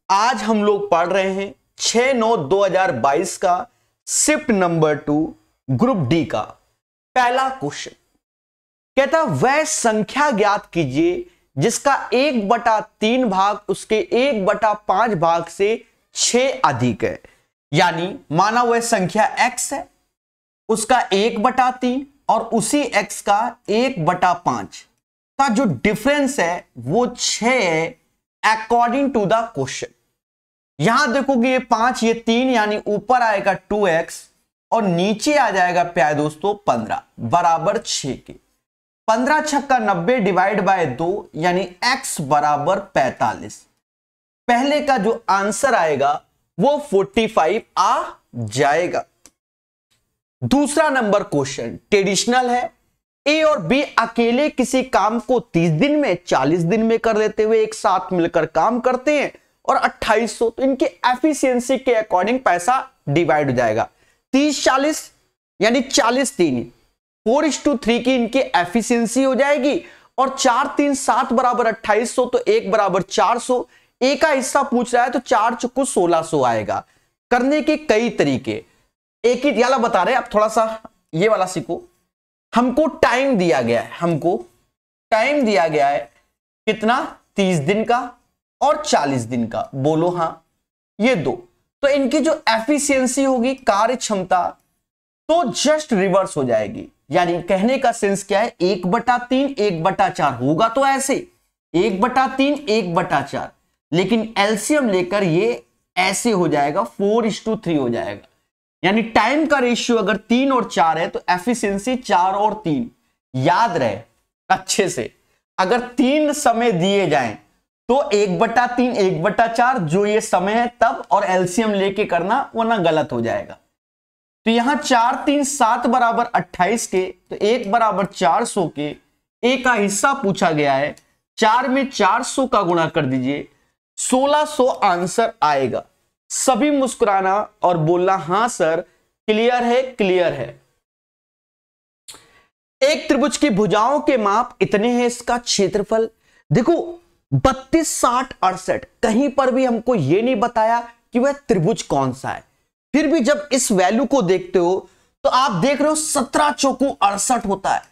आज हम लोग पढ़ रहे हैं 6/9/2022 का शिफ्ट नंबर 2 ग्रुप डी का पहला क्वेश्चन। कहता वह संख्या ज्ञात कीजिए जिसका 1/3 भाग उसके 1/5 भाग से 6 अधिक है। यानी माना वह संख्या x है, उसका 1/3 और उसी x का 1/5 का जो डिफरेंस है वो 6 है अकॉर्डिंग टू द क्वेश्चन। यहां देखोगे ये 5 ये 3 यानी ऊपर आएगा 2x और नीचे आ जाएगा प्यारे दोस्तों 15 बराबर 6 के। 15 छक्का 90 डिवाइड बाय 2 यानी x बराबर 45। पहले का जो आंसर आएगा वो 45 आ जाएगा। दूसरा नंबर क्वेश्चन ट्रेडिशनल है। ए और बी अकेले किसी काम को 30 दिन में 40 दिन में कर लेते हुए एक साथ मिलकर काम करते हैं और 2800, तो इनके एफिशिएंसी के अकॉर्डिंग पैसा डिवाइड हो जाएगा। 30-40 यानी 40-3 4:3 की इनकी एफिशिएंसी हो जाएगी और 4-3-7 बराबर 2800, तो 1 बराबर 400। ए का हिस्सा पूछ रहा है तो 4 चुक्कू 1600 आएगा। करने के कई तरीके एक ही वाला बता रहे, अब थोड़ा सा ये वाला सीखो। हमको टाइम दिया गया है, हमको टाइम दिया गया है कितना 30 दिन का और 40 दिन का, बोलो हाँ ये दो। तो इनकी जो एफिशिएंसी होगी कार्य क्षमता तो जस्ट रिवर्स हो जाएगी। यानी कहने का सेंस क्या है 1/3 1/4 होगा तो ऐसे 1/3 1/4, लेकिन एलसीएम लेकर ये ऐसे हो जाएगा 4:3 हो जाएगा। यानी टाइम का रेशियो अगर 3 और 4 है तो एफिशिएंसी 4 और 3। याद रहे अच्छे से, अगर 3 समय दिए जाएं तो 1/3 1/4 जो ये समय है तब, और एलसीएम लेके करना वरना गलत हो जाएगा। तो यहां 4-3-7 बराबर 28 के, तो 1 बराबर 400 के। ए का हिस्सा पूछा गया है, 4 में 400 का गुणा कर दीजिए 1600 आंसर आएगा। सभी मुस्कुराना और बोलना हाँ सर क्लियर है क्लियर है। एक त्रिभुज की भुजाओं के माप इतने हैं, इसका क्षेत्रफल देखो 32 60 68, कहीं पर भी हमको यह नहीं बताया कि वह त्रिभुज कौन सा है। फिर भी जब इस वैल्यू को देखते हो तो आप देख रहे हो 17 चौकू 68 होता है।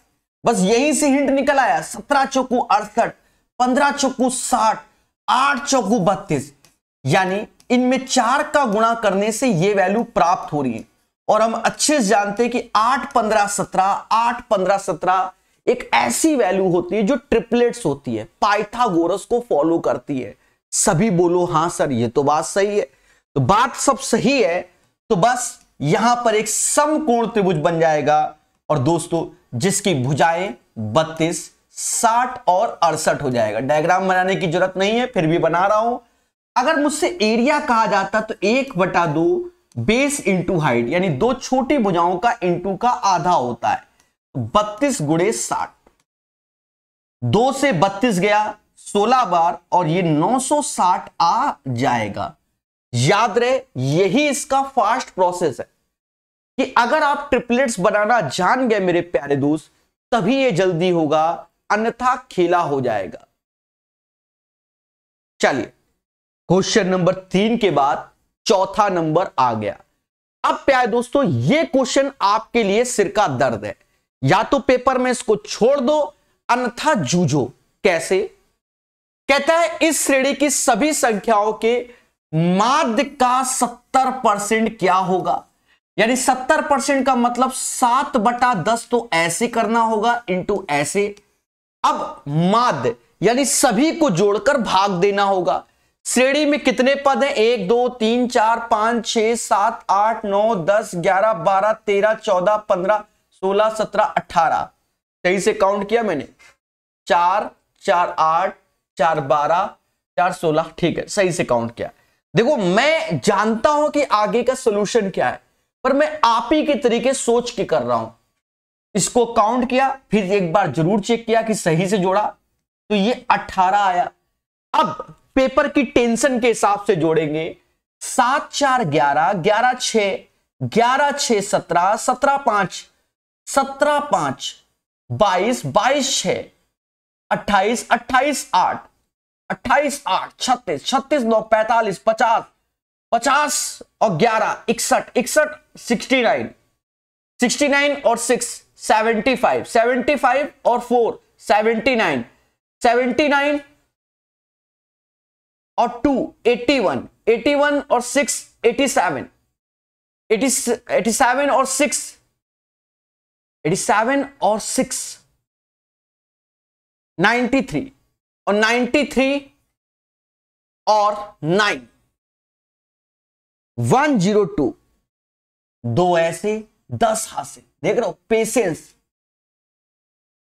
बस यहीं से हिंट निकल आया, 17 चौकू 68, 15 चौकू 60, 8 चौकू 32, यानी इनमें 4 का गुणा करने से यह वैल्यू प्राप्त हो रही है। और हम अच्छे से जानते हैं कि 8-15-17 8-15-17 एक ऐसी वैल्यू होती है जो ट्रिपलेट्स होती है, पाइथागोरस को फॉलो करती है। सभी बोलो हाँ सर ये तो बात सही है। तो बात सब सही है, तो बस यहां पर एक समकोण त्रिभुज बन जाएगा और दोस्तों जिसकी भुजाएं 32 60 और 68 हो जाएगा। डायग्राम बनाने की जरूरत नहीं है, फिर भी बना रहा हूं। अगर मुझसे एरिया कहा जाता तो 1/2 बेस इंटू हाइट, यानी दो छोटी भुजाओं का इंटू का आधा होता है। 32 × 60, 2 से 32 गया 16 बार और ये 960 आ जाएगा। याद रहे यही इसका फास्ट प्रोसेस है कि अगर आप ट्रिपलेट्स बनाना जान गए मेरे प्यारे दोस्त तभी ये जल्दी होगा, अन्यथा खेला हो जाएगा। चलिए क्वेश्चन नंबर 3 के बाद चौथा नंबर आ गया। अब प्यारे दोस्तों ये क्वेश्चन आपके लिए सिर का दर्द है, या तो पेपर में इसको छोड़ दो अन्यथा जूझो। कैसे? कहता है इस श्रेणी की सभी संख्याओं के माध्य का 70% क्या होगा। यानी 70% का मतलब 7/10 तो ऐसे करना होगा इंटू ऐसे। अब माध्य यानी सभी को जोड़कर भाग देना होगा। श्रेणी में कितने पद हैं 1 2 3 4 5 6 7 8 9 10 11 12 13 14 15 16 17 18। सही से काउंट किया मैंने, 4 4 8 4 12 4 16, ठीक है सही से काउंट किया। देखो मैं जानता हूं कि आगे का सॉल्यूशन क्या है, पर मैं आप ही के तरीके सोच के कर रहा हूं। इसको काउंट किया, फिर एक बार जरूर चेक किया कि सही से जोड़ा, तो ये 18 आया। अब पेपर की टेंशन के हिसाब से जोड़ेंगे। 7 4 11 11 6 11 6 17 17 5 17 5 22 22 6 28 28 8 28 8 36 36 9 45 50 50 और 11 61 61 69 69 और 6 75 75 और 4 79 79 और 2 81 81 और 6 87 87 और 6 87 और 6 93 और 93 और 9 102 दो ऐसे 10 हासिल। देख रहे हो पेशेंस।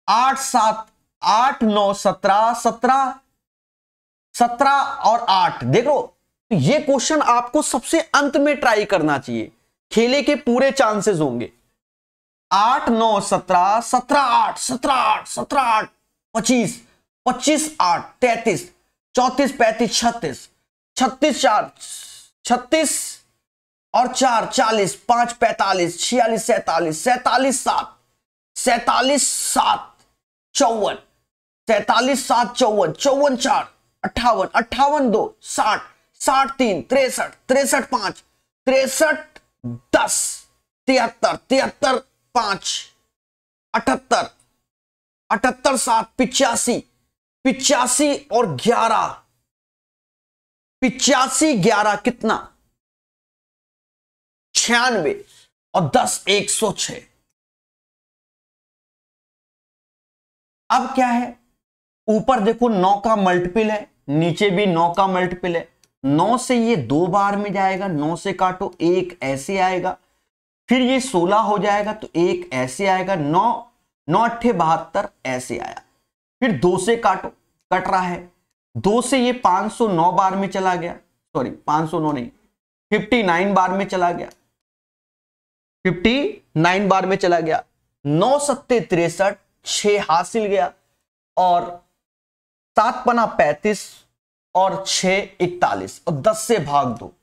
8 7 8 9 17 17 17 और 8 देखो। तो ये क्वेश्चन आपको सबसे अंत में ट्राई करना चाहिए, खेले के पूरे चांसेस होंगे। 8 9 17 17 8 17 8 17 8 25 25 8 33 34 35 36 36 4 36 और 4 40 5 45 46 47 47 7 47 7 54 47 7 54 54 4 58 58 2 60 60 3 63 63 5 63 10 73 73 5 78 78 7 85 85 और 11 85 11 कितना 96 और 10 106। अब क्या है, ऊपर देखो 9 का मल्टीपल है, नीचे भी 9 का मल्टीपल है। 9 से ये 2 बार में जाएगा, 9 से काटो 1 ऐसे आएगा, फिर ये 16 हो जाएगा तो 1 ऐसे आएगा, 9 9 8 72 ऐसे आया, फिर 2 से काटो कट रहा है, 2 से ये 509 बार में चला गया, सॉरी 509 नहीं 59 बार में चला गया, 59 बार में चला गया। 9 सत्ते 63 6 हासिल गया और 7 पना 35 और 6 41 और 10 से भाग दो।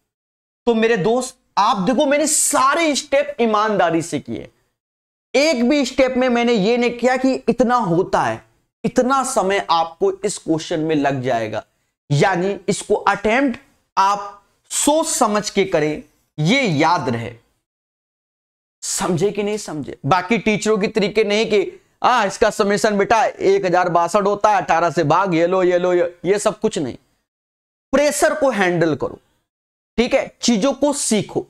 तो मेरे दोस्त आप देखो मैंने सारे स्टेप ईमानदारी से किए, एक भी स्टेप में मैंने ये नहीं किया कि इतना होता है, इतना समय आपको इस क्वेश्चन में लग जाएगा। यानी इसको अटेम्प्ट आप सोच समझ के करें, ये याद रहे। समझे कि नहीं समझे? बाकी टीचरों की तरीके नहीं कि इसका समेशन बेटा 1062 होता है, 18 से भाग, ये लो ये लो ये सब कुछ नहीं। प्रेशर को हैंडल करो, ठीक है, चीजों को सीखो।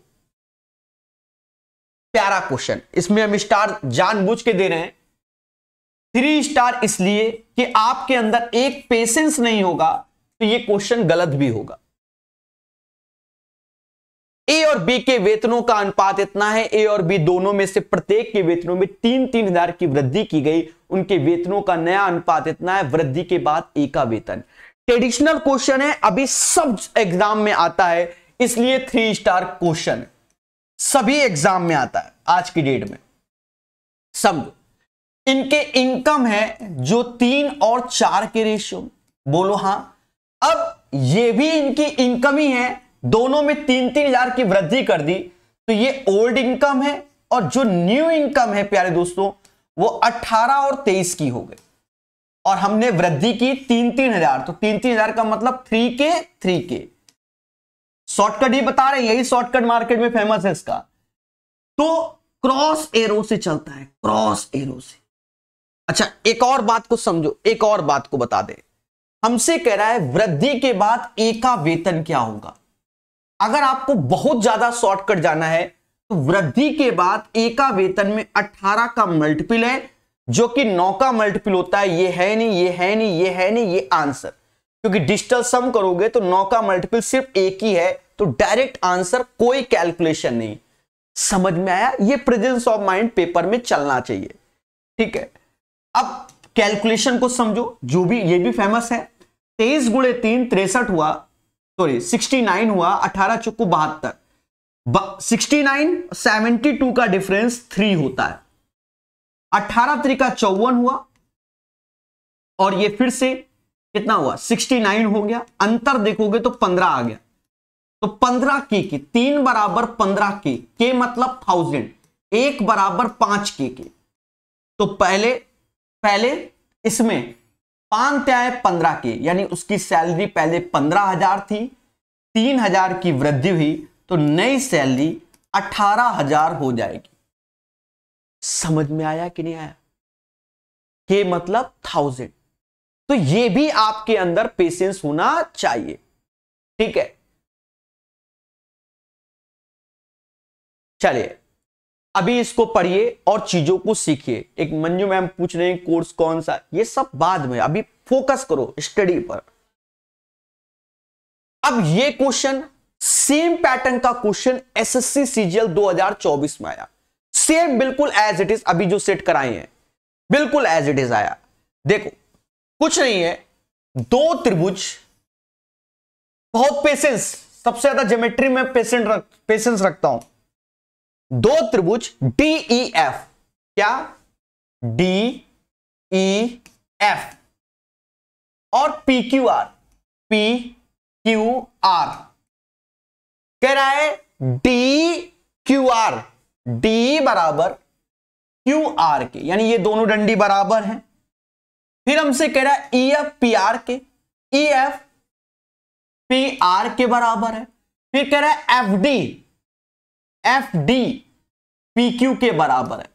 प्यारा क्वेश्चन, इसमें हम स्टार जानबूझ के दे रहे हैं 3 स्टार, इसलिए कि आपके अंदर एक पेशेंस नहीं होगा तो ये क्वेश्चन गलत भी होगा। ए और बी के वेतनों का अनुपात इतना है, ए और बी दोनों में से प्रत्येक के वेतनों में 3-3 हजार की वृद्धि की गई, उनके वेतनों का नया अनुपात इतना है, वृद्धि के बाद ए का वेतन। ट्रेडिशनल क्वेश्चन है, अभी सब एग्जाम में आता है, इसलिए 3 स्टार क्वेश्चन सभी एग्जाम में आता है आज की डेट में। समझो इनके इनकम है जो 3 और 4 के रेशियो, बोलो हां। अब ये भी इनकी इनकम ही है, दोनों में 3-3 हजार की वृद्धि कर दी, तो ये ओल्ड इनकम है, और जो न्यू इनकम है प्यारे दोस्तों वो 18 और 23 की हो गई, और हमने वृद्धि की 3-3 हजार, तो 3-3 हजार का मतलब 3K। शॉर्टकट ही बता रहे हैं, यही शॉर्टकट मार्केट में फेमस है इसका। तो क्रॉस एरो से चलता है, क्रॉस एरो से। अच्छा एक और बात को समझो, एक और बात को बता दे, हमसे कह रहा है वृद्धि के बाद ए का वेतन क्या होगा। अगर आपको बहुत ज्यादा शॉर्टकट जाना है तो वृद्धि के बाद ए का वेतन में 18 का मल्टीपल है, जो कि 9 का मल्टीपल होता है। ये है नहीं, ये है नहीं, ये है नहीं, ये आंसर, क्योंकि डिजिटल सम करोगे तो 9 का मल्टीपल सिर्फ एक ही है, तो डायरेक्ट आंसर, कोई कैलकुलेशन नहीं। समझ में आया? ये प्रेजेंस ऑफ माइंड पेपर में चलना चाहिए, ठीक है। अब कैलकुलेशन को समझो, जो भी ये भी फेमस है। 23 गुणे 3 63 हुआ, सॉरी 69 हुआ, 18 चौको 72, 69 72 का डिफरेंस 3 होता है। 18 त्रिका 54 हुआ, और ये फिर से कितना हुआ 69 हो गया, अंतर देखोगे तो 15 आ गया, तो 15 के 3 बराबर 15 के मतलब 1000, 1 बराबर 5 के। तो पहले इसमें 5 त्याए 15 के, यानी उसकी सैलरी पहले 15,000 थी, 3,000 की वृद्धि हुई तो नई सैलरी 18,000 हो जाएगी। समझ में आया कि नहीं आया? के मतलब 1000। तो ये भी आपके अंदर पेशेंस होना चाहिए, ठीक है। चलिए अभी इसको पढ़िए और चीजों को सीखिए। एक मंजू मैम पूछ रहे हैं कोर्स कौन सा, ये सब बाद में, अभी फोकस करो स्टडी पर। अब ये क्वेश्चन सेम पैटर्न का क्वेश्चन एसएससी सीजीएल 2024 में आया, सेम बिल्कुल एज इट इज, अभी जो सेट कराए हैं बिल्कुल एज इट इज आया। देखो कुछ नहीं है, दो त्रिभुज, बहुत पेशेंस, सबसे ज्यादा ज्योमेट्री में पेशेंस रखता हूं। दो त्रिभुज DEF, क्या DEF और PQR, PQR कह रहा है DQR, D बराबर QR के, यानी ये दोनों डंडी बराबर हैं। फिर हमसे कह रहा है EF PR के, EF PR के बराबर है। फिर कह रहा है FD PQ के बराबर है।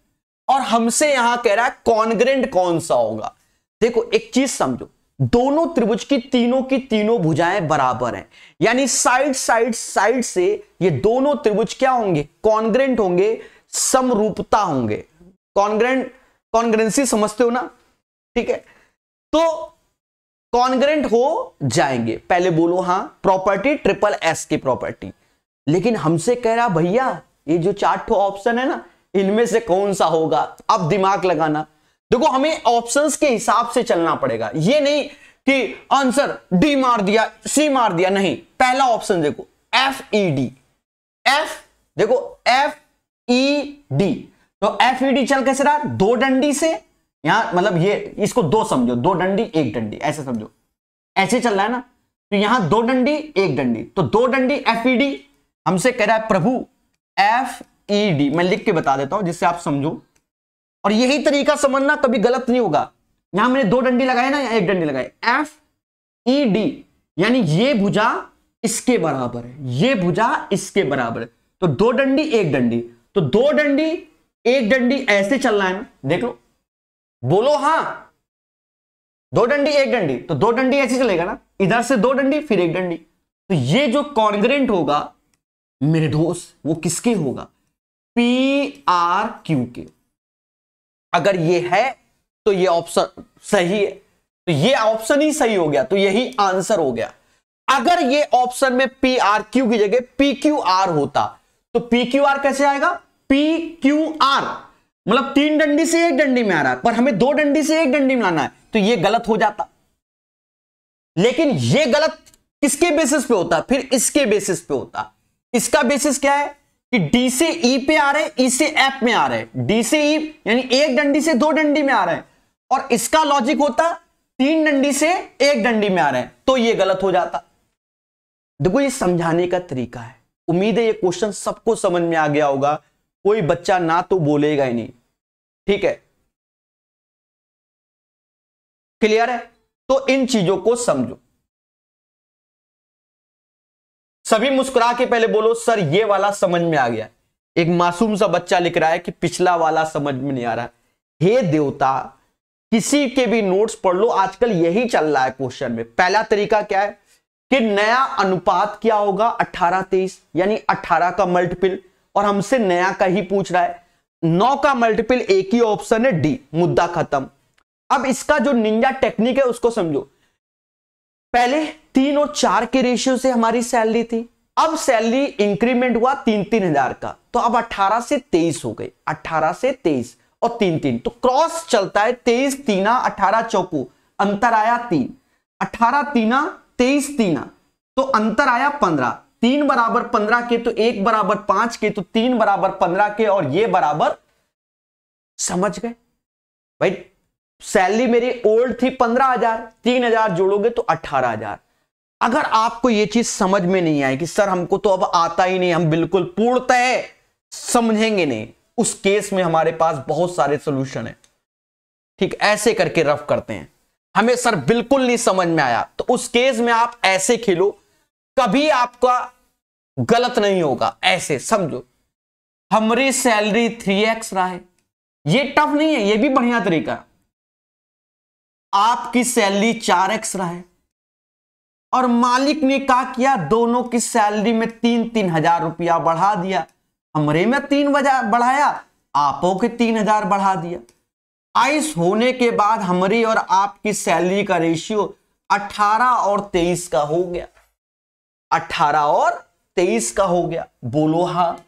और हमसे यहां कह रहा है कॉन्ग्रेंट कौन सा होगा। देखो एक चीज समझो, दोनों त्रिभुज की तीनों भुजाएं बराबर हैं, यानी साइड से ये दोनों त्रिभुज क्या होंगे, कॉन्ग्रेंट होंगे, समरूपता होंगे। कॉन्ग्रेंसी समझते हो ना, ठीक है। तो कॉन्ग्रेंट हो जाएंगे, पहले बोलो हाँ, प्रॉपर्टी SSS की प्रॉपर्टी। लेकिन हमसे कह रहा भैया ये जो 4 ऑप्शन है ना, इनमें से कौन सा होगा। अब दिमाग लगाना, देखो हमें ऑप्शंस के हिसाब से चलना पड़ेगा, ये नहीं कि आंसर डी मार दिया सी मार दिया, नहीं। पहला ऑप्शन देखो FED, देखो FED, तो FED चल कैसे रहा, दो डंडी से, यहां मतलब ये इसको दो समझो, दो डंडी एक डंडी ऐसे समझो, ऐसे चल रहा है ना। तो यहां दो डंडी एक डंडी, तो दो डंडी FED। हमसे कह रहा है प्रभु FED, मैं लिख के बता देता हूं जिससे आप समझो, और यही तरीका समझना, कभी गलत नहीं होगा। यहां मैंने दो डंडी लगाए ना, या एक डंडी लगाए, FED, यानी ये भुजा इसके बराबर है, ये भुजा इसके बराबर है, तो दो डंडी एक डंडी, तो दो डंडी एक डंडी ऐसे चलना है ना, देख लो, बोलो हाँ, दो डंडी एक डंडी, तो दो डंडी ऐसे चलेगा ना, इधर से दो डंडी फिर एक डंडी। तो ये जो कॉन्ग्रेंट होगा मेरे दोस्त, वो किसके होगा, PRQ के। अगर ये है तो ये ऑप्शन सही है, तो ये ऑप्शन ही सही हो गया, तो यही आंसर हो गया। अगर ये ऑप्शन में PRQ की जगह PQR होता तो PQR कैसे आएगा, PQR मतलब तीन डंडी से एक डंडी में आ रहा है, पर हमें दो डंडी से एक डंडी में लाना है, तो ये गलत हो जाता। लेकिन ये गलत किसके बेसिस पे होता, फिर इसके बेसिस पे होता। इसका बेसिस क्या है कि D से E पे आ रहे हैं, E से F में आ रहे हैं, D से E यानी एक डंडी से दो डंडी में आ रहे हैं, और इसका लॉजिक होता तीन डंडी से एक डंडी में आ रहे हैं, तो ये गलत हो जाता। देखो ये समझाने का तरीका है, उम्मीद है ये क्वेश्चन सबको समझ में आ गया होगा, कोई बच्चा ना तो बोलेगा ही नहीं, ठीक है, क्लियर है। तो इन चीजों को समझो। सभी मुस्कुरा के पहले बोलो सर ये वाला समझ में आ गया। एक मासूम सा बच्चा लिख रहा है कि पिछला वाला समझ में नहीं आ रहा। हे देवता, किसी के भी नोट्स पढ़ लो, आजकल यही चल रहा है क्वेश्चन में। पहला तरीका क्या है कि नया अनुपात क्या होगा, 18-23, यानी 18 का मल्टीपल, और हमसे नया का ही पूछ रहा है। 9 का मल्टीपल एक ही ऑप्शन है D, मुद्दा खत्म। अब इसका जो निंजा टेक्निक है उसको समझो। पहले 3 और 4 के रेशियो से हमारी सैलरी थी, अब सैलरी इंक्रीमेंट हुआ 3-3 हजार का, तो अब 18 से 23 हो गई, 18 से 23 और 3-3, तो क्रॉस चलता है 23 तीना 18 चौको, अंतर आया 3, 18 तीना 23 तीना, तो अंतर आया 15, 3 बराबर 15 के, तो 1 बराबर 5 के, तो 3 बराबर 15 के, और ये बराबर, समझ गए भाई, सैलरी मेरी ओल्ड थी 15,000, 3,000 जोड़ोगे तो 18,000। अगर आपको यह चीज समझ में नहीं आए कि सर हमको तो अब आता ही नहीं, हम बिल्कुल पूर्णतः समझेंगे नहीं, उस केस में हमारे पास बहुत सारे सॉल्यूशन है, ठीक, ऐसे करके रफ करते हैं। हमें सर बिल्कुल नहीं समझ में आया, तो उस केस में आप ऐसे खेलो, कभी आपका गलत नहीं होगा। ऐसे समझो, हमारी सैलरी 3x रहा है, ये टफ नहीं है, ये भी बढ़िया तरीका। आपकी सैलरी 4x रहा है और मालिक ने क्या किया, दोनों की सैलरी में 3,000 रुपया बढ़ा दिया। हमरे में 3 बढ़ाया, आपों के 3,000 बढ़ा दिया। आइस होने के बाद हमारी और आपकी सैलरी का रेशियो 18 और 23 का हो गया। 18 और 23 का हो गया। बोलो हाँ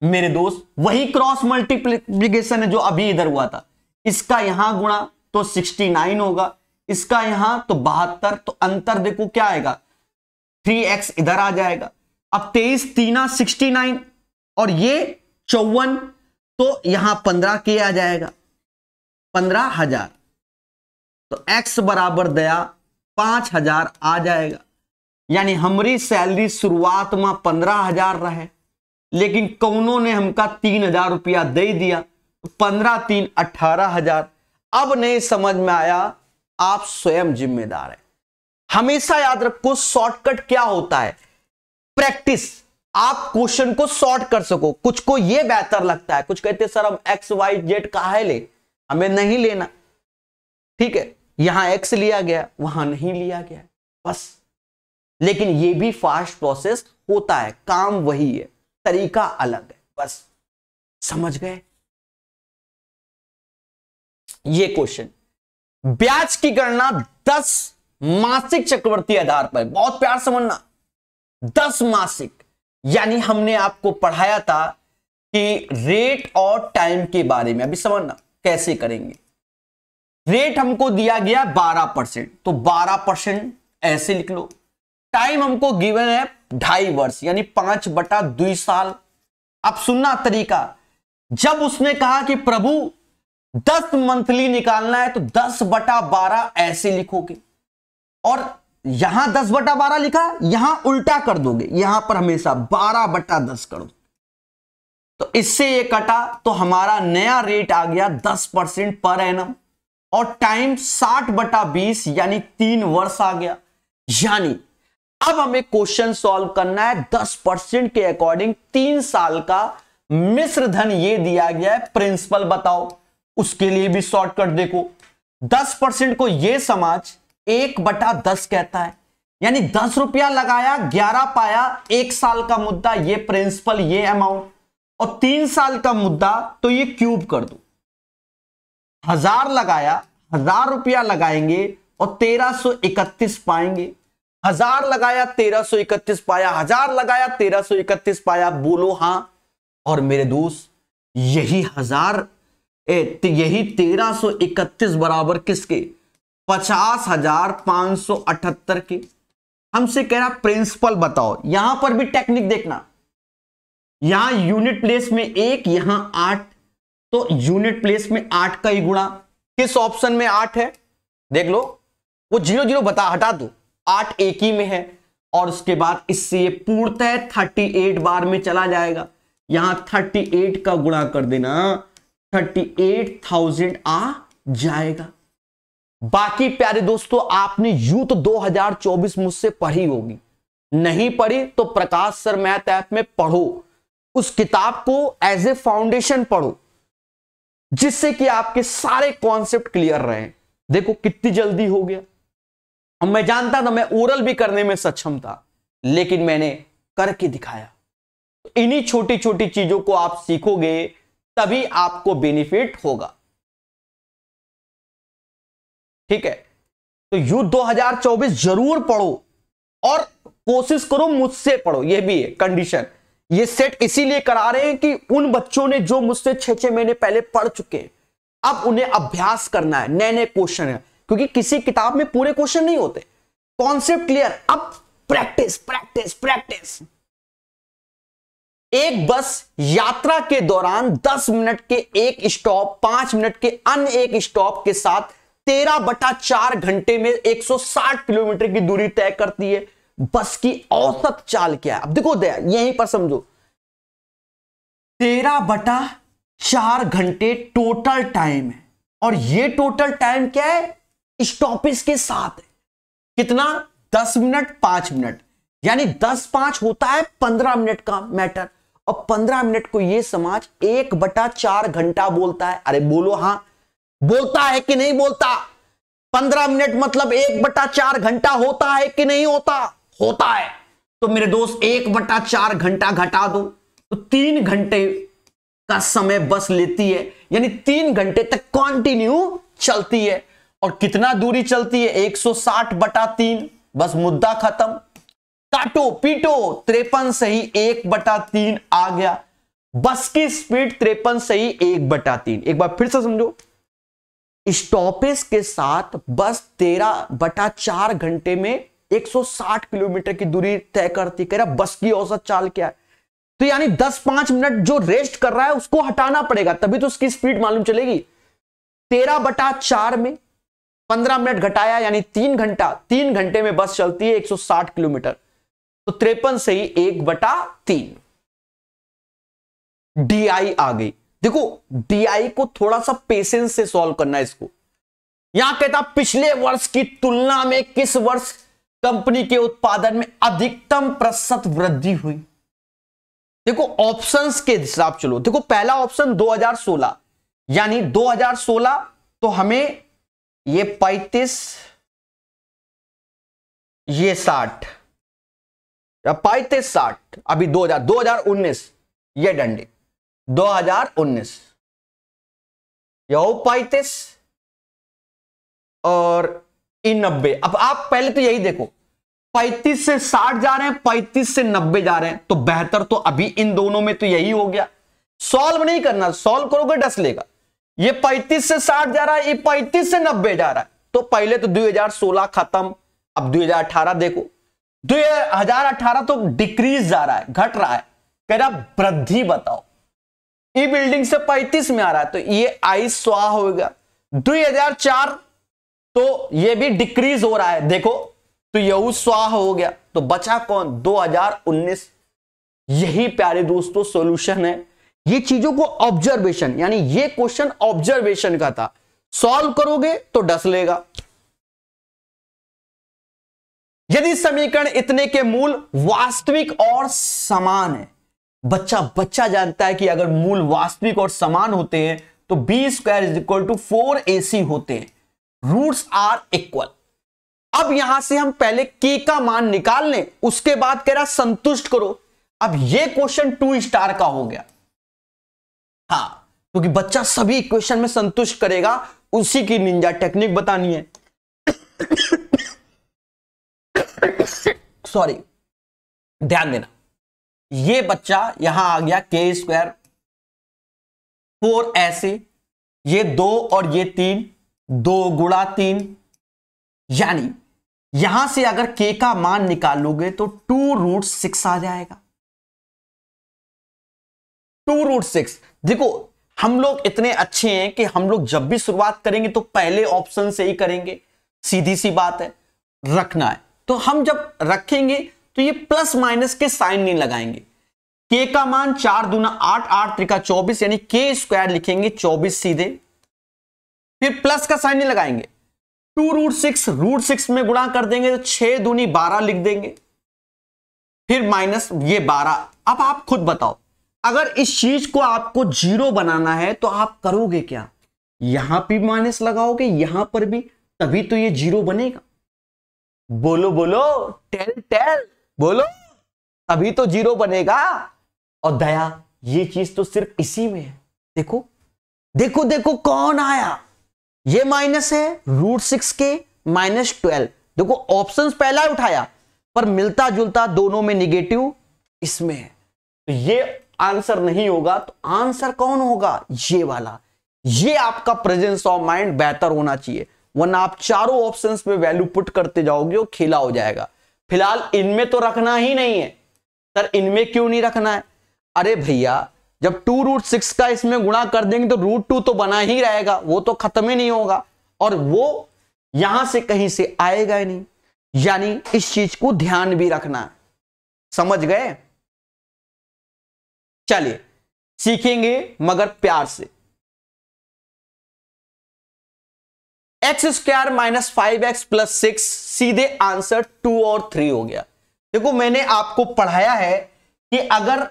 मेरे दोस्त, वही क्रॉस मल्टीप्लीकेशन है जो अभी इधर हुआ था। इसका यहां गुणा तो 69 होगा, इसका यहां तो 72, तो अंतर देखो क्या आएगा, 3x इधर आ जाएगा। अब 23 3 69 और ये 54, तो यहां 15 के आ जाएगा, 15,000। तो x बराबर दया 5,000 आ जाएगा। यानी हमारी सैलरी शुरुआत में 15,000 रहे, लेकिन कौनों ने हमका 3,000 रुपया दे दिया, 15 3 18,000। अब नहीं समझ में आया, आप स्वयं जिम्मेदार हैं। हमेशा याद रखो, शॉर्टकट क्या होता है, प्रैक्टिस। आप क्वेश्चन को शॉर्ट कर सको। कुछ को यह बेहतर लगता है, कुछ कहते सर हम एक्स वाई जेड काहे ले, हमें नहीं लेना। ठीक है, यहां एक्स लिया गया, वहां नहीं लिया गया, बस। लेकिन यह भी फास्ट प्रोसेस होता है, काम वही है, तरीका अलग है, बस। समझ गए? ये क्वेश्चन, ब्याज की गणना 10 मासिक चक्रवर्ती आधार पर, बहुत प्यार समझना, 10 मासिक। यानी हमने आपको पढ़ाया था कि रेट और टाइम के बारे में, अभी समझना कैसे करेंगे। रेट हमको दिया गया 12%, तो 12% ऐसे लिख लो। टाइम हमको गिवन है 2.5 वर्ष, यानी 5/2 साल। अब सुनना तरीका, जब उसने कहा कि प्रभु 10 मंथली निकालना है, तो 10/12 ऐसे लिखोगे, और यहां 10/12 लिखा, यहां उल्टा कर दोगे, यहां पर हमेशा 12/10 करो। तो इससे ये कटा, तो हमारा नया रेट आ गया 10% पर एनम, और टाइम 60/20 यानी 3 वर्ष आ गया। यानी अब हमें क्वेश्चन सॉल्व करना है 10% के अकॉर्डिंग 3 साल का मिश्र धन ये दिया गया है, प्रिंसिपल बताओ। उसके लिए भी शॉर्टकट देखो, 10% को ये समाज 1/10 कहता है, यानी 10 रुपया लगाया 11 पाया, 1 साल का मुद्दा ये प्रिंसिपल ये अमाउंट, और 3 साल का मुद्दा तो ये क्यूब कर दो। 1000 लगाया, 1000 रुपया लगाएंगे और 1331 पाएंगे। 1000 लगाया 1331 पाया, 1000 लगाया 1331 पाया। बोलो हां। और मेरे दोस्त, यही 1331 बराबर किसके, 50,578 के। हमसे कह रहा प्रिंसिपल बताओ। यहां पर भी टेक्निक देखना, यहां यूनिट प्लेस में 1, यहां 8, तो यूनिट प्लेस में 8 का ही गुणा। किस ऑप्शन में 8 है देख लो, वो 0 बता हटा दो, 8 एक ही में है। और उसके बाद इससे पूर्णतः 38 बार में चला जाएगा, यहां 38 का गुणा कर देना, 38,000 आ जाएगा। बाकी प्यारे दोस्तों, आपने यूथ 2024 मुझसे पढ़ी होगी, नहीं पढ़ी तो प्रकाश सर मैथ ऐप में पढ़ो, उस किताब को एज ए फाउंडेशन पढ़ो, जिससे कि आपके सारे कॉन्सेप्ट क्लियर रहे। देखो कितनी जल्दी हो गया। अब मैं जानता था मैं ओरल भी करने में सक्षम था, लेकिन मैंने करके दिखाया। इन्हीं छोटी छोटी चीजों को आप सीखोगे, तभी आपको बेनिफिट होगा। ठीक है, तो यूथ 2024 जरूर पढ़ो और कोशिश करो मुझसे पढ़ो, यह भी है कंडीशन। ये सेट इसीलिए करा रहे हैं कि उन बच्चों ने जो मुझसे 6-6 महीने पहले पढ़ चुके हैं, अब उन्हें अभ्यास करना है, नए नए क्वेश्चन है, क्योंकि किसी किताब में पूरे क्वेश्चन नहीं होते, कॉन्सेप्ट क्लियर। अब प्रैक्टिस प्रैक्टिस प्रैक्टिस। एक बस यात्रा के दौरान 10 मिनट के एक स्टॉप, 5 मिनट के अन्य एक स्टॉप के साथ 13/4 घंटे में 160 किलोमीटर की दूरी तय करती है। बस की औसत चाल क्या है? अब देखो दया, यहीं पर समझो, 13/4 घंटे टोटल टाइम है, और ये टोटल टाइम क्या है? स्टॉपेज के साथ है। कितना? 10 मिनट 5 मिनट, यानी 10-5 होता है 15 मिनट का मैटर, और 15 मिनट को ये समाज 1/4 घंटा बोलता है। अरे बोलो हां, बोलता है कि नहीं बोलता? 15 मिनट मतलब 1/4 घंटा होता है कि नहीं होता? होता है। तो मेरे दोस्त 1/4 घंटा घटा दो तो 3 घंटे का समय बस लेती है, यानी 3 घंटे तक कंटिन्यू चलती है। और कितना दूरी चलती है? 160/3। बस मुद्दा खत्म, काटो पीटो। 53 सही 1/3 आ गया। बस की स्पीड 53 सही 1/3। एक बार फिर से समझो, स्टॉपेज के साथ बस 13/4 घंटे में 160 किलोमीटर की दूरी तय करती। कह रहा बस की औसत चाल क्या है? तो यानी 10-5 मिनट जो रेस्ट कर रहा है उसको हटाना पड़ेगा, तभी तो उसकी स्पीड मालूम चलेगी। 13/4 में 15 मिनट घटाया, यानी 3 घंटा। 3 घंटे में बस चलती है 160 किलोमीटर, तो 53 सही 1/3। DI आ गई। देखो DI को थोड़ा सा पेशेंस से सॉल्व करना है इसको। यहां कहता पिछले वर्ष की तुलना में किस वर्ष कंपनी के उत्पादन में अधिकतम प्रतिशत वृद्धि हुई? देखो ऑप्शंस के हिसाब चलो। देखो पहला ऑप्शन 2016, यानी 2016 तो हमें ये 35, ये 60 या 35-60। अभी 2019 ये डंडे 2019 यो 35 और 90। अब आप पहले तो यही देखो, 35 से 60 जा रहे हैं, 35 से 90 जा रहे हैं, तो बेहतर तो अभी इन दोनों में तो यही हो गया। सॉल्व नहीं करना, सॉल्व करोगे डस लेगा। ये 35 से 60 जा रहा है, ये 35 से 90 जा रहा है, तो पहले तो 2016 खत्म। अब 2018 देखो, 2018 तो डिक्रीज जा रहा है, घट रहा है। कह रहा वृद्धि बताओ। ई बिल्डिंग से 35 में आ रहा है, तो ये आई स्वाह होगा। 2004 तो ये भी डिक्रीज हो रहा है, देखो तो यहू स्वाह हो गया। तो बचा कौन? 2019। यही प्यारे दोस्तों सॉल्यूशन है। ये चीजों को ऑब्जर्वेशन, यानी ये क्वेश्चन ऑब्जर्वेशन का था, सॉल्व करोगे तो डस लेगा। यदि समीकरण इतने के मूल वास्तविक और समान है, बच्चा जानता है कि अगर मूल वास्तविक और समान होते हैं तो b² = 4ac होते हैं, रूट्स आर इक्वल। अब यहां से हम पहले k का मान निकाल लें, उसके बाद कह रहा संतुष्ट करो। अब यह क्वेश्चन 2 स्टार का हो गया। हां, क्योंकि बच्चा सभी इक्वेशन में संतुष्ट करेगा, उसी की निंजा टेक्निक बतानी है। सॉरी, ध्यान देना। ये बच्चा यहां आ गया k² 4 ऐसे, ये 2 और ये 3, 2 गुणा 3, यानी यहां से अगर k का मान निकालोगे तो 2√6 आ जाएगा। 2√6। देखो हम लोग इतने अच्छे हैं कि हम लोग जब भी शुरुआत करेंगे तो पहले ऑप्शन से ही करेंगे, सीधी सी बात है, रखना है। तो हम जब रखेंगे तो ये प्लस माइनस के साइन नहीं लगाएंगे। k का मान 4 दूना 8, 8 त्रिका 24, यानी k² लिखेंगे 24 सीधे, फिर प्लस का साइन नहीं लगाएंगे। 2√6 √6 में गुणा कर देंगे तो 6 दूनी 12 लिख देंगे, फिर माइनस ये 12। अब आप खुद बताओ, अगर इस चीज को आपको 0 बनाना है तो आप करोगे क्या? यहां भी माइनस लगाओगे, यहां पर भी, तभी तो ये 0 बनेगा। बोलो बोलो, टेल बोलो, तभी तो 0 बनेगा। और दया, ये चीज तो सिर्फ इसी में है। देखो देखो देखो कौन आया, ये माइनस है √6 के -12। देखो ऑप्शंस पहला ही उठाया, पर मिलता जुलता दोनों में निगेटिव इसमें है, तो ये आंसर नहीं होगा। तो आंसर कौन होगा? ये वाला। ये आपका प्रेजेंस ऑफ माइंड बेहतर होना चाहिए, वरना आप चारों ऑप्शंस पे वैल्यू पुट करते जाओगे और खेला हो जाएगा। फिलहाल इनमें तो रखना ही नहीं है। सर इनमें क्यों नहीं रखना है? अरे भैया, जब 2√6 का इसमें गुणा कर देंगे तो √2 तो बना ही रहेगा, वो तो खत्म ही नहीं होगा, और वो यहां से कहीं से आएगा ही नहीं। यानी इस चीज को ध्यान भी रखना है। समझ गए? चलिए सीखेंगे मगर प्यार से। X square minus 5x plus 6 सीधे आंसर 2 और 3 हो गया। देखो मैंने आपको पढ़ाया है कि अगर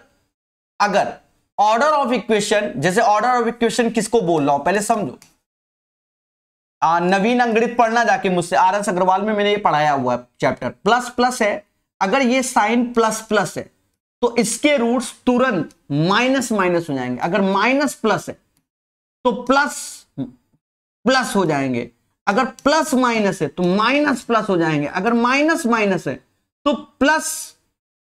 ऑर्डर ऑफ इक्वेशन, जैसे ऑर्डर ऑफ इक्वेशन किसको बोल रहा हूं पहले समझो। नवीन अंग्रेजी पढ़ना जाके मुझसे, RS अग्रवाल में मैंने ये पढ़ाया हुआ है चैप्टर। प्लस प्लस है, अगर ये साइन प्लस प्लस है तो इसके रूट्स तुरंत माइनस माइनस हो जाएंगे। अगर माइनस प्लस है तो प्लस प्लस हो जाएंगे, अगर प्लस माइनस है तो माइनस प्लस हो जाएंगे, अगर माइनस माइनस है तो प्लस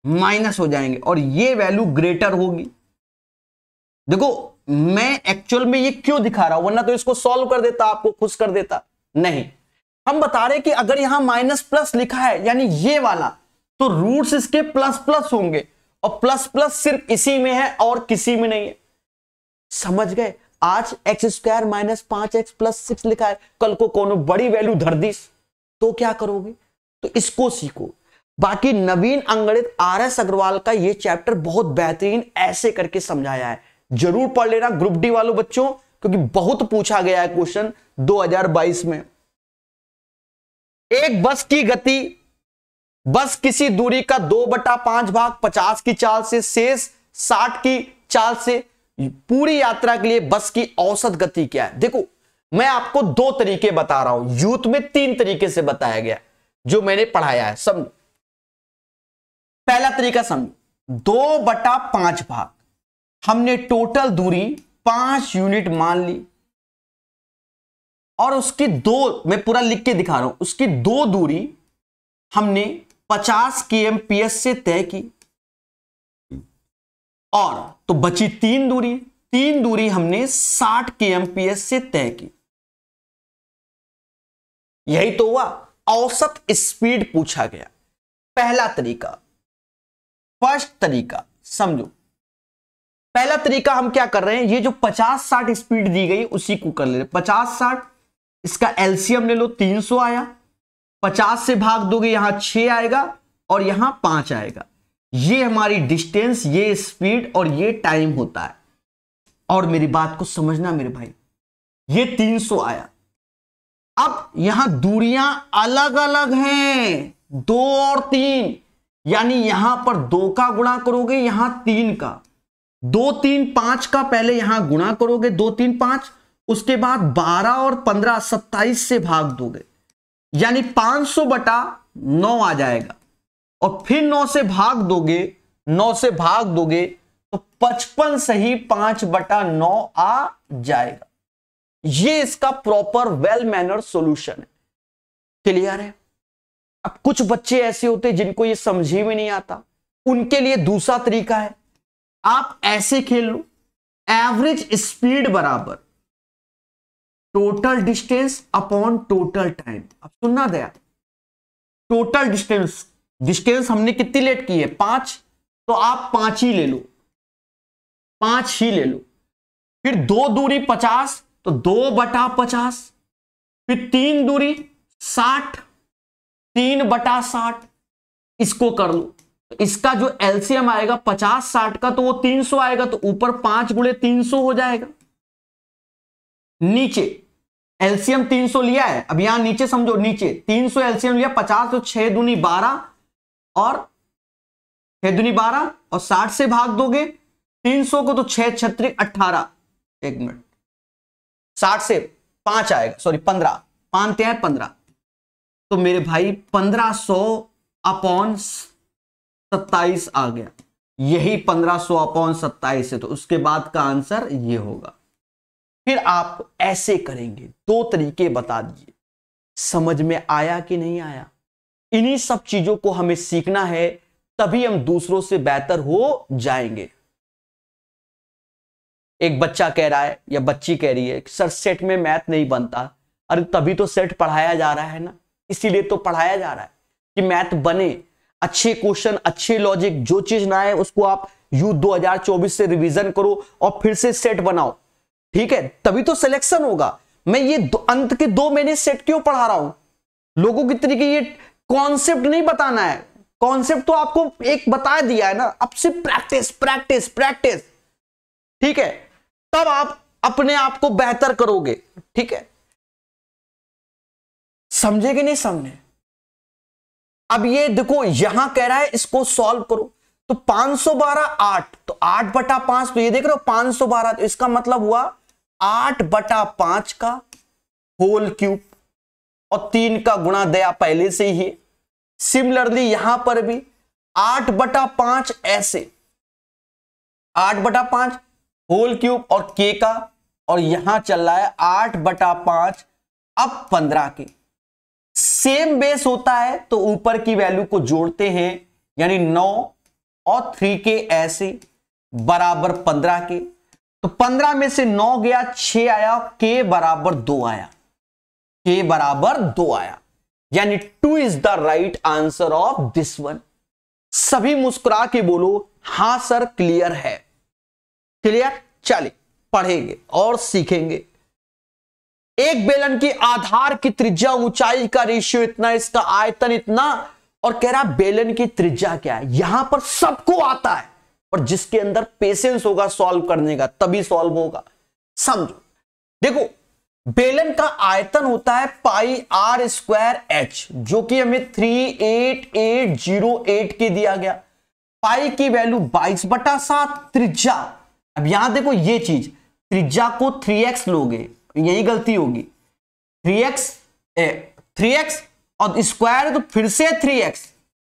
माइनस हो जाएंगे और ये वैल्यू ग्रेटर होगी। देखो मैं एक्चुअल में ये क्यों दिखा रहा हूं, वरना तो इसको सॉल्व कर देता, आपको खुश कर देता। नहीं, हम बता रहे कि अगर यहां माइनस प्लस लिखा है यानी ये वाला, तो रूट्स इसके प्लस प्लस होंगे और प्लस प्लस सिर्फ इसी में है और किसी में नहीं है। समझ गए? आज x square minus 5x plus 6 लिखा है, कल को कोनो बड़ी वैल्यू धर दी तो क्या करोगे? तो इसको सीखो। बाकी नवीन अंगणित RS अग्रवाल का ये चैप्टर बहुत बेहतरीन ऐसे करके समझाया है, जरूर पढ़ लेना ग्रुप डी वालों बच्चों, क्योंकि बहुत पूछा गया है क्वेश्चन 2022 में। एक बस की गति, बस किसी दूरी का 2/5 भाग 50 की चाल से, शेष 60 की चाल से, पूरी यात्रा के लिए बस की औसत गति क्या है? देखो मैं आपको 2 तरीके बता रहा हूं, यूथ में 3 तरीके से बताया गया जो मैंने पढ़ाया है। समझो, पहला तरीका समझो, 2/5 भाग, हमने टोटल दूरी 5 यूनिट मान ली और उसकी 2, मैं पूरा लिख के दिखा रहा हूं, उसकी 2 दूरी हमने 50 kmph से तय की और तो बची 3 दूरी हमने 60 kmph से तय की। यही तो हुआ, औसत स्पीड पूछा गया। पहला तरीका, फर्स्ट तरीका समझो। पहला तरीका हम क्या कर रहे हैं, ये जो 50-60 स्पीड दी गई उसी को कर ले रहे। 50-60 इसका एलसीएम ले लो, 300 आया, 50 से भाग दोगे यहां 6 आएगा और यहां 5 आएगा। ये हमारी डिस्टेंस, ये स्पीड और ये टाइम होता है। और मेरी बात को समझना मेरे भाई, ये 300 आया। अब यहां दूरियां अलग अलग हैं, 2 और 3, यानी यहां पर 2 का गुणा करोगे, यहां 3 का, 2 3 5 का पहले यहां गुणा करोगे, 2 3 5, उसके बाद 12 और 15 27 से भाग दोगे, यानी 500/9 आ जाएगा। और फिर 9 से भाग दोगे, 9 से भाग दोगे तो 55 सही 5/9 आ जाएगा। ये इसका प्रॉपर वेल मैनर सॉल्यूशन है। क्लियर है? अब कुछ बच्चे ऐसे होते हैं जिनको ये समझ ही में नहीं आता, उनके लिए दूसरा तरीका है, आप ऐसे खेल लो, एवरेज स्पीड बराबर total distance upon total time. अब सुनना दया, टोटल डिस्टेंस हमने कितनी लेट की है, 5, तो आप 5 ही ले लो, 5 ही ले लो। फिर 2 दूरी 50 तो 2/50, फिर 3 दूरी 60, 3/60, इसको कर लो। तो इसका जो एलसीएम आएगा 50-60 का तो वो 300 आएगा, तो ऊपर 5 × 300 हो जाएगा। नीचे एलसीएम 300 लिया है, अब यहां नीचे समझो, नीचे 300 एलसीएम लिया, 50 तो 6 दूनी 12 और 6 दूनी 12 और 60 से भाग दोगे 300 को तो 6 6 18, 1 मिनट, 60 से 5 आएगा, सॉरी 15, 5 हैं 15, तो मेरे भाई 1500/27 आ गया। यही 1500/27 है, तो उसके बाद का आंसर ये होगा। फिर आप ऐसे करेंगे, 2 तरीके बता दीजिए, समझ में आया कि नहीं आया? इन्हीं सब चीजों को हमें सीखना है, तभी हम दूसरों से बेहतर हो जाएंगे। एक बच्चा कह रहा है या बच्ची कह रही है, सर सेट में मैथ नहीं बनता। अरे तभी तो सेट पढ़ाया जा रहा है ना, इसीलिए तो पढ़ाया जा रहा है कि मैथ बने, अच्छे क्वेश्चन, अच्छे लॉजिक, जो चीज ना है उसको आप यूथ 2024 से रिवीजन करो और फिर से सेट बनाओ, ठीक है? तभी तो सिलेक्शन होगा। मैं ये अंत के 2 महीने सेट क्यों पढ़ा रहा हूं? लोगों की तरीके ये कॉन्सेप्ट नहीं बताना है, कॉन्सेप्ट तो आपको एक बता दिया है ना, अब सिर्फ प्रैक्टिस प्रैक्टिस प्रैक्टिस, ठीक है? तब आप अपने आप को बेहतर करोगे, ठीक है? समझे कि नहीं समझे? अब ये देखो यहां कह रहा है इसको सॉल्व करो, तो 512 8, तो 8/5, तो ये देख रहे हो 512, तो इसका मतलब हुआ 8/5 का होल क्यूब, और 3 का गुणा दया पहले से ही। सिमिलरली यहां पर भी 8/5 ऐसे, 8/5 होल क्यूब और के का, और यहां चल रहा है 8/5 अब 15 के। सेम बेस होता है तो ऊपर की वैल्यू को जोड़ते हैं, यानी 9 और 3 के ऐसे बराबर 15 के। तो 15 में से 9 गया, 6 आया, के बराबर 2 आया, के बराबर 2 आया, यानी 2 is the right answer of this one. सभी मुस्कुरा के बोलो हां सर क्लियर है। क्लियर? चलिए पढ़ेंगे और सीखेंगे। एक बेलन की आधार की त्रिज्या ऊंचाई का रेशियो इतना, इसका आयतन इतना, और कह रहा बेलन की त्रिज्या क्या है। यहां पर सबको आता है, और जिसके अंदर पेशेंस होगा सॉल्व करने का तभी सॉल्व होगा। समझो, देखो बेलन का आयतन होता है πr²h, जो कि हमें 38808 के दिया गया। पाई की वैल्यू 22/7 त्रिज्या। अब यहां देखो ये चीज, त्रिज्या को 3x लोगे, यही गलती होगी। 3x और स्क्वायर है तो फिर से 3x,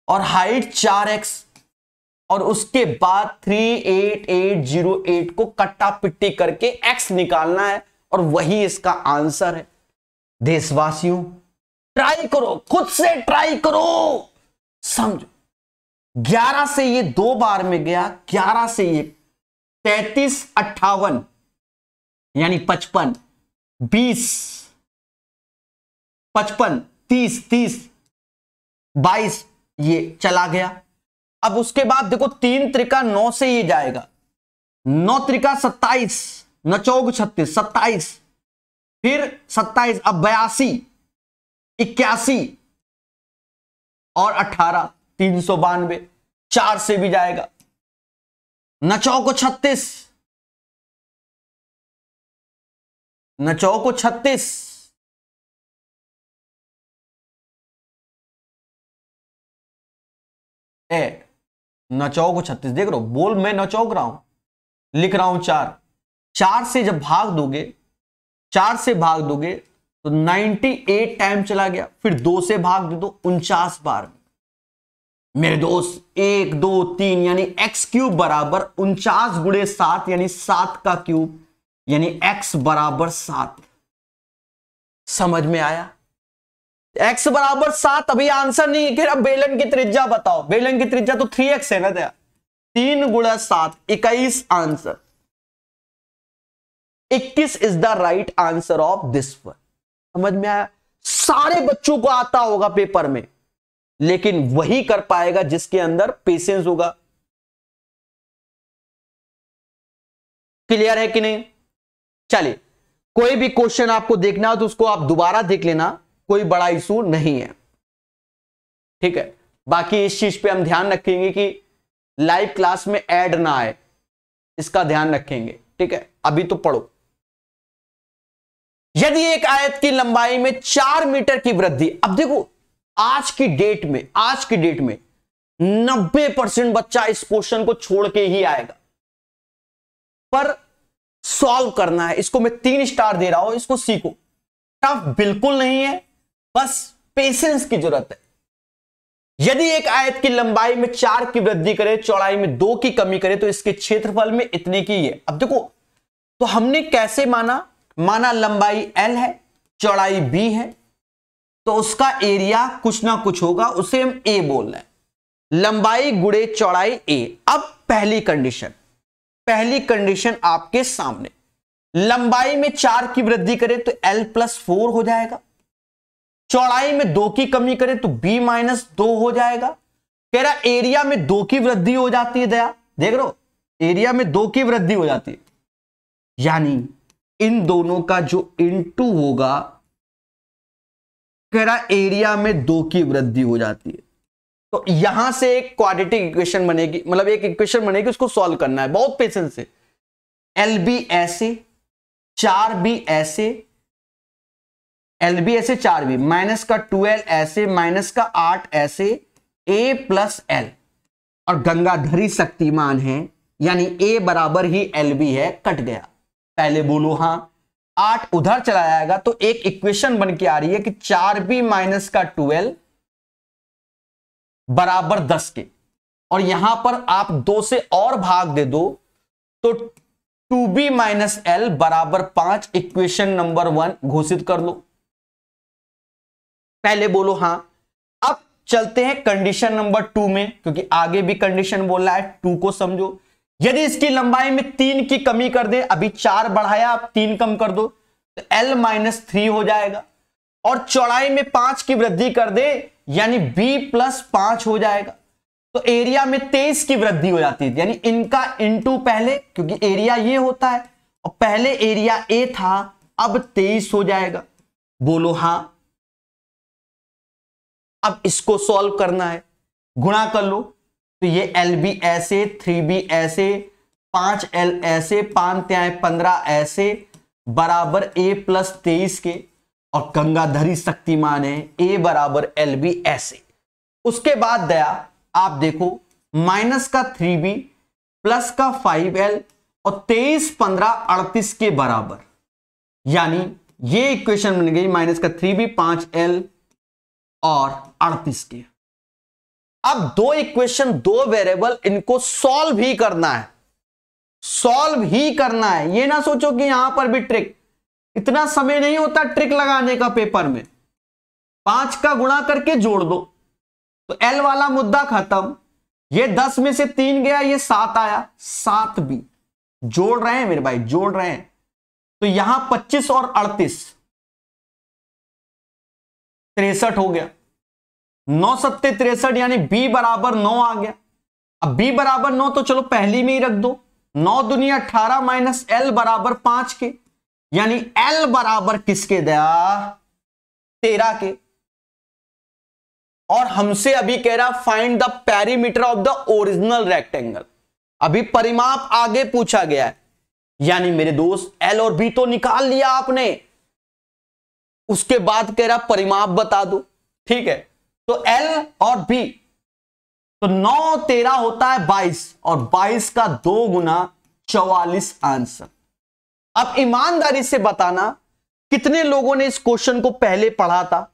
और हाइट 4x, और उसके बाद 38808 को कट्टा पिट्टी करके x निकालना है, और वही इसका आंसर है। देशवासियों ट्राई करो, खुद से ट्राई करो, समझो। 11 से ये 2 बार में गया, 11 से ये 33 58 यानी 55, 20 55 30 30 22 ये चला गया। अब उसके बाद देखो 3 त्रिका 9 से ये जाएगा, 9 त्रिका 27, 9 चौक 36, 27, फिर 27, अब 82 81 और 18 392, 4 से भी जाएगा, 9 चौक 36, 9 चौक 36, ए 9 चौक 36, देख रहे हो, बोल मैं 9 चौक रहा हूं, लिख रहा हूं 4, 4 से जब भाग दोगे, 4 से भाग दोगे तो 98 टाइम चला गया, फिर 2 से भाग दे दो 49 बार। मेरे दोस्त 1 2 3 यानी x क्यूब बराबर 49 गुणे 7 यानी 7 का क्यूब, यानी x बराबर 7। समझ में आया? x बराबर 7। अभी आंसर नहीं कह रहा बेलन की त्रिज्या बताओ, बेलन की त्रिज्या तो 3x है ना, 3 गुणा 7 21 answer, 21 is the right answer of this one. समझ में आया? सारे बच्चों को आता होगा पेपर में, लेकिन वही कर पाएगा जिसके अंदर पेशेंस होगा। क्लियर है कि नहीं? चलिए, कोई भी क्वेश्चन आपको देखना हो तो उसको आप दोबारा देख लेना, कोई बड़ा इशू नहीं है, ठीक है। बाकी इस चीज पे हम ध्यान रखेंगे कि लाइव क्लास में ऐड ना आए, इसका ध्यान रखेंगे, ठीक है। अभी तो पढ़ो। यदि एक आयत की लंबाई में 4 मीटर की वृद्धि, अब देखो आज की डेट में 90% बच्चा इस क्वेश्चन को छोड़ के ही आएगा, पर सॉल्व करना है। इसको मैं 3 स्टार दे रहा हूं, इसको सीखो। टफ बिल्कुल नहीं है, बस पेशेंस की जरूरत है। यदि एक आयत की लंबाई में 4 की वृद्धि करे, चौड़ाई में 2 की कमी करे, तो इसके क्षेत्रफल में इतने की है। अब देखो, तो हमने कैसे माना लंबाई L है, चौड़ाई B है, तो उसका एरिया कुछ ना कुछ होगा, उसे हम A बोल रहे हैं। लंबाई गुणे चौड़ाई A। अब पहली कंडीशन आपके सामने, लंबाई में 4 की वृद्धि करें तो L+4 हो जाएगा, चौड़ाई में 2 की कमी करें तो B-2 हो जाएगा। कह रहा एरिया में 2 की वृद्धि हो जाती है, दया देख रहे हो, एरिया में 2 की वृद्धि हो जाती है, यानी इन दोनों का जो इनटू होगा, कह रहा एरिया में 2 की वृद्धि हो जाती है। तो यहां से एक क्वाड्रेटिक इक्वेशन बनेगी, मतलब एक इक्वेशन बनेगी, उसको सॉल्व करना है बहुत पेशेंस से। LB ऐसे, 4B ऐसे, LB ऐसे 4B माइनस का 2L ऐसे माइनस का 8 ऐसे A प्लस L और गंगाधरी शक्तिमान है यानी A बराबर ही LB है, कट गया। पहले बोलो हां। 8 उधर चला जाएगा तो एक इक्वेशन बन के आ रही है कि 4B माइनस का 2L बराबर 10 के, और यहां पर आप 2 से और भाग दे दो तो 2B माइनस L बराबर 5 इक्वेशन नंबर 1 घोषित कर लो। पहले बोलो हां। अब चलते हैं कंडीशन नंबर 2 में, क्योंकि आगे भी कंडीशन बोल रहा है, 2 को समझो। यदि इसकी लंबाई में 3 की कमी कर दे, अभी 4 बढ़ाया आप 3 कम कर दो तो L माइनस 3 हो जाएगा, और चौड़ाई में 5 की वृद्धि कर दे यानी B प्लस 5 हो जाएगा, तो एरिया में 23 की वृद्धि हो जाती है, यानी इनका इनटू पहले, क्योंकि एरिया ये होता है और पहले एरिया A था, अब 23 हो जाएगा। बोलो हां। अब इसको सॉल्व करना है, गुणा कर लो तो ये LB ऐसे, 3B ऐसे, 5L ऐसे, 5 त्याए 15 ऐसे बराबर A प्लस 23 के, और गंगाधरी शक्तिमान है A बराबर LB ऐसे। उसके बाद दया आप देखो माइनस का 3B प्लस का 5L और 23 15 38 के बराबर, यानी ये इक्वेशन बन गई माइनस का 3B 5L और 38 के। अब दो इक्वेशन, दो वेरिएबल, इनको सॉल्व ही करना है, सॉल्व ही करना है। ये ना सोचो कि यहां पर भी ट्रिक, इतना समय नहीं होता ट्रिक लगाने का पेपर में। 5 का गुणा करके जोड़ दो तो L वाला मुद्दा खत्म। ये 10 में से 3 गया, ये 7 आया, 7B जोड़ रहे हैं मेरे भाई, जोड़ रहे हैं। तो यहां 25 और 38 63 हो गया, 9 सत्ते 63, यानी B बराबर 9 आ गया। अब B बराबर 9 तो चलो पहली में ही रख दो, 9 दूनी 18 माइनस L बराबर 5 के, यानी L बराबर किसके दया 13 के। और हमसे अभी कह रहा find the perimeter of the original rectangle, अभी परिमाप आगे पूछा गया है, यानी मेरे दोस्त L और B तो निकाल लिया आपने, उसके बाद कह रहा परिमाप बता दो। ठीक है, तो L और B, तो 9 13 होता है 22, और 22 का 2 गुना 44 आंसर। अब ईमानदारी से बताना कितने लोगों ने इस क्वेश्चन को पहले पढ़ा था?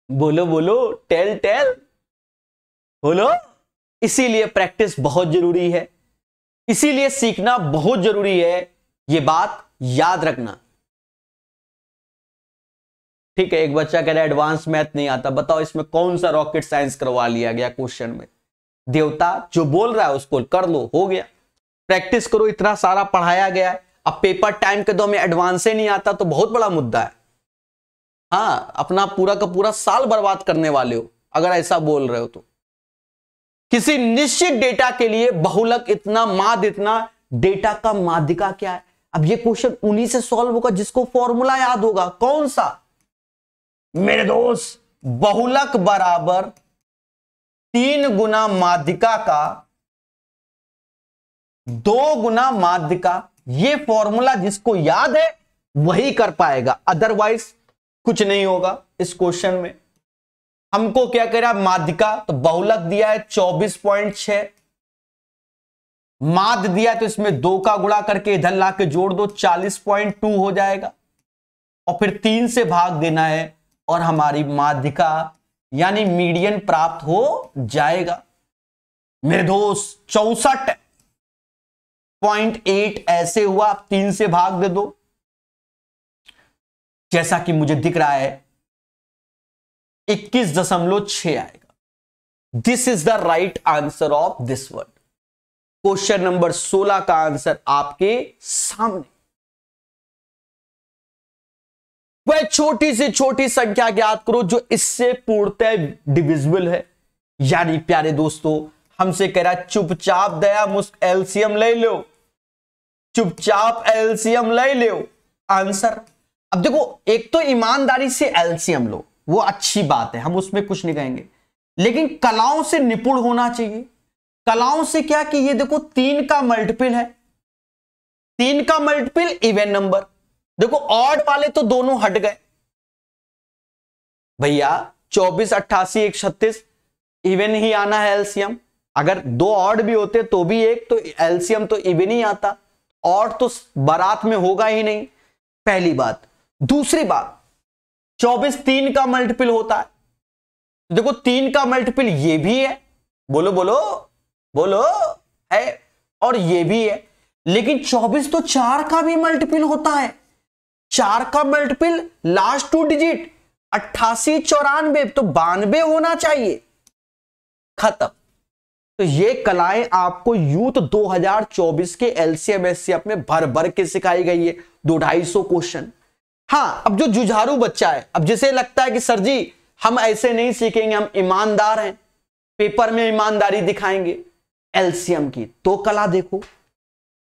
बोलो बोलो, टेल टेल बोलो। इसीलिए प्रैक्टिस बहुत जरूरी है, इसीलिए सीखना बहुत जरूरी है, यह बात याद रखना। ठीक है, एक बच्चा कह रहा है एडवांस मैथ नहीं आता, बताओ इसमें कौन सा रॉकेट साइंस करवा लिया गया क्वेश्चन में? देवता जो बोल रहा है उसको कर लो, हो गया। प्रैक्टिस करो, इतना सारा पढ़ाया गया है। अब पेपर टाइम के दो में एडवांस से नहीं आता तो बहुत बड़ा मुद्दा है। हाँ, अपना पूरा का पूरा साल बर्बाद करने वाले हो अगर ऐसा बोल रहे हो तो। किसी निश्चित डेटा के लिए बहुलक इतना, माद इतना, डेटा का माध्यिका क्या है? अब ये क्वेश्चन उन्हीं से सॉल्व होगा जिसको फॉर्मूला याद होगा। कौन सा मेरे दोस्त? बहुलक बराबर 3 गुना माध्यिका का 2 गुना माध्यिका। ये फॉर्मूला जिसको याद है वही कर पाएगा, अदरवाइज कुछ नहीं होगा। इस क्वेश्चन में हमको क्या कह रहा है? माध्यिका, तो बहुलक दिया है 24.6, माध्य दिया है तो इसमें 2 का गुणा करके इधर ला के जोड़ दो, 40.2 हो जाएगा, और फिर 3 से भाग देना है और हमारी माध्यिका यानी मीडियन प्राप्त हो जाएगा। मेरे दोस्त 64.8 ऐसे हुआ, 3 से भाग दे दो, जैसा कि मुझे दिख रहा है 21.6 आएगा। This is the right answer of this word. Question number 16 का आंसर आपके सामने। वह छोटी से छोटी संख्या ज्ञात करो जो इससे पूर्णतः डिविजिबल है। यानी प्यारे दोस्तों, हमसे कह रहा है चुपचाप दया मुस्क एलसीएम ले लो, चुपचाप एलसीएम ले लो आंसर। अब देखो, एक तो ईमानदारी से एलसीएम लो, वो अच्छी बात है, हम उसमें कुछ नहीं कहेंगे, लेकिन कलाओं से निपुण होना चाहिए। कलाओं से क्या कि ये देखो 3 का मल्टीपल है, 3 का मल्टीपल इवन नंबर, देखो ऑड वाले तो दोनों हट गए भैया, 24, 88, 136 इवन ही आना है एलसीएम। अगर दो ऑड भी होते तो भी एक तो एलसीएम तो इवन ही आता, ऑड तो बारात में होगा ही नहीं, पहली बात। दूसरी बात, 24 3 का मल्टीपल होता है, देखो 3 का मल्टीपल ये भी है, बोलो बोलो बोलो, है, और ये भी है, लेकिन 24 तो 4 का भी मल्टीपल होता है, 4 का मल्टीपल लास्ट 2 डिजिट 88 94 तो 92 होना चाहिए, खत्म। तो ये कलाएं आपको यूथ 2024 के एलसीएम एससीएफ में भर भर के सिखाई गई है, 200-250 क्वेश्चन। हाँ, अब जो जुझारू बच्चा है, अब जिसे लगता है कि सर जी हम ऐसे नहीं सीखेंगे, हम ईमानदार हैं, पेपर में ईमानदारी दिखाएंगे एलसीएम की, तो कला देखो।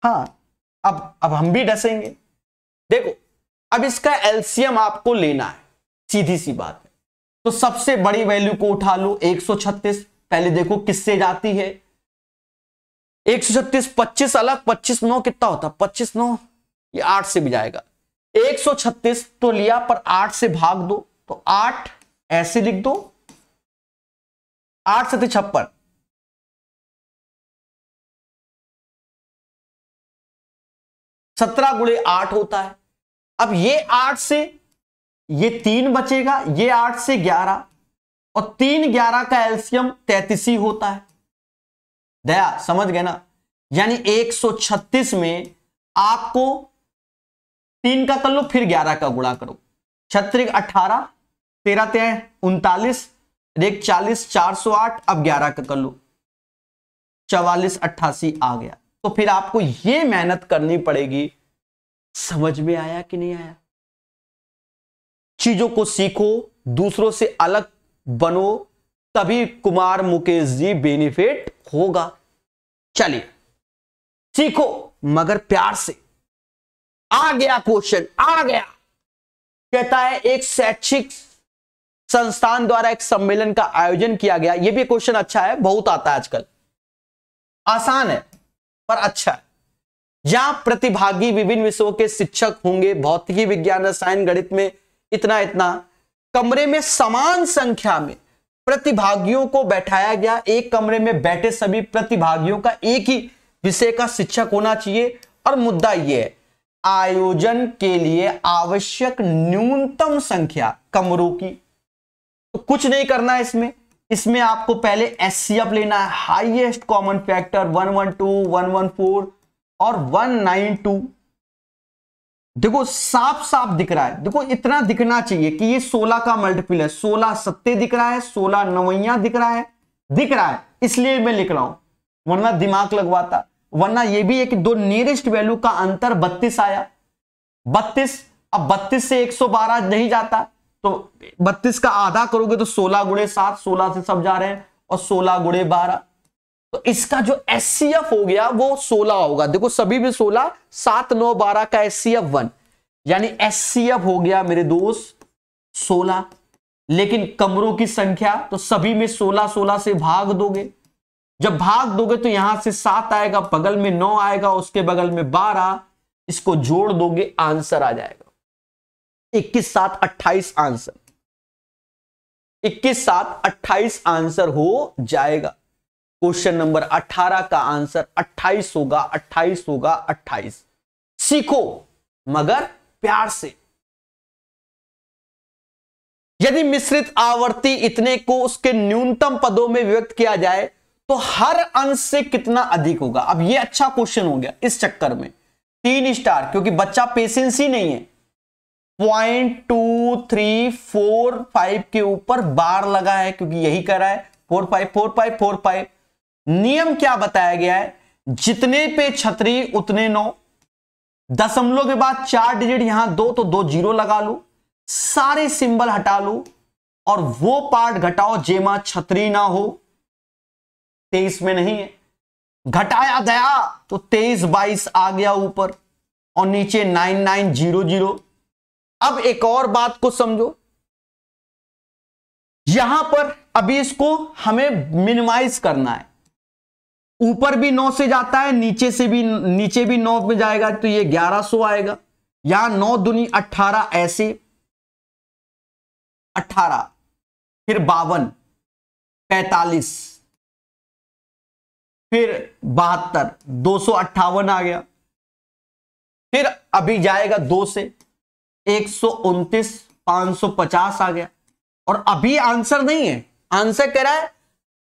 हाँ, अब हम भी डसेंगे। देखो अब इसका एलसीएम आपको लेना है, सीधी सी बात है। तो सबसे बड़ी वैल्यू को उठा लो 136, पहले देखो किससे जाती है। 136 25 अलग, 25 9 कितना होता, 25 9 ये 8 से भी जाएगा। 136 तो लिया पर 8 से भाग दो, तो 8 ऐसे लिख दो, 8 से 56, 17 गुणे 8 होता है। अब ये 8 से ये 3 बचेगा, ये 8 से 11, और 3 11 का एलसीएम 33 ही होता है। दया समझ गए ना, यानी 136 में आपको 3 का कर लो, फिर 11 का गुणा करो, 36 18, 13 13 39, 1 40, 408, अब 11 का कर लो, 44 88 आ गया। तो फिर आपको यह मेहनत करनी पड़ेगी। समझ में आया कि नहीं आया? चीजों को सीखो, दूसरों से अलग बनो, तभी कुमार मुकेश जी बेनिफिट होगा। चलिए सीखो मगर प्यार से। आ गया क्वेश्चन, आ गया। कहता है एक शैक्षिक संस्थान द्वारा एक सम्मेलन का आयोजन किया गया। यह भी क्वेश्चन अच्छा है, बहुत आता है आजकल, आसान है पर अच्छा है। जहां प्रतिभागी विभिन्न विषयों के शिक्षक होंगे, भौतिकी, विज्ञान, रसायन, गणित में इतना इतना, कमरे में समान संख्या में प्रतिभागियों को बैठाया गया। एक कमरे में बैठे सभी प्रतिभागियों का एक ही विषय का शिक्षक होना चाहिए। और मुद्दा यह है, आयोजन के लिए आवश्यक न्यूनतम संख्या कमरों की। तो कुछ नहीं करना है इसमें आपको पहले एचसीएफ लेना है, हाईएस्ट कॉमन फैक्टर 112, 114 और 192। देखो साफ साफ दिख रहा है, देखो इतना दिखना चाहिए कि ये 16 का मल्टीपल है, 16 सत्ते दिख रहा है, 16 नवैया दिख रहा है, इसलिए मैं लिख रहा हूं, वरना दिमाग लगवाता। वरना ये भी है कि दो नियरेस्ट वैल्यू का अंतर 32 आया, 32, अब 32 से 112 नहीं जाता, तो 32 का आधा करोगे तो 16 गुणे 7, 16 से सब जा रहे हैं, और 16 गुणे 12, तो इसका जो एचसीएफ हो गया वो 16 होगा। देखो सभी में 16, 7 9 12 का एचसीएफ 1, यानी एचसीएफ हो गया मेरे दोस्त 16। लेकिन कमरों की संख्या तो सभी में 16 16 से भाग दोगे, जब भाग दोगे तो यहां से 7 आएगा, बगल में 9 आएगा, उसके बगल में 12, इसको जोड़ दोगे आंसर आ जाएगा 21 7 28 आंसर, 21 7 28 आंसर हो जाएगा। क्वेश्चन नंबर 18 का आंसर 28 होगा, 28 होगा, 28। सीखो मगर प्यार से। यदि मिश्रित आवर्ती इतने को उसके न्यूनतम पदों में व्यक्त किया जाए तो हर अंश से कितना अधिक होगा। अब यह अच्छा क्वेश्चन हो गया, इस चक्कर में 3 स्टार, क्योंकि बच्चा पेशेंस ही नहीं है। 0.2345 के ऊपर बार लगा है, क्योंकि यही कर रहा है 454545। नियम क्या बताया गया है, जितने पे छतरी उतने 9, दशमलव के बाद 4 डिजिट, यहां 2 तो 2 जीरो लगा लो, सारे सिंबल हटा लो और वो पार्ट घटाओ जेमा छतरी ना हो। 23 में नहीं है, घटाया गया तो 23 22 आ गया ऊपर, और नीचे 9900। अब एक और बात को समझो, यहां पर अभी इसको हमें मिनिमाइज करना है। ऊपर भी 9 से जाता है, नीचे भी 9 में जाएगा, तो ये 1100 आएगा। यहां 9 दूनी 18 ऐसे 18, फिर 52, 45, फिर 72, 258 आ गया। फिर अभी जाएगा 2 से 129, 550 आ गया। और अभी आंसर नहीं है, आंसर कह रहा है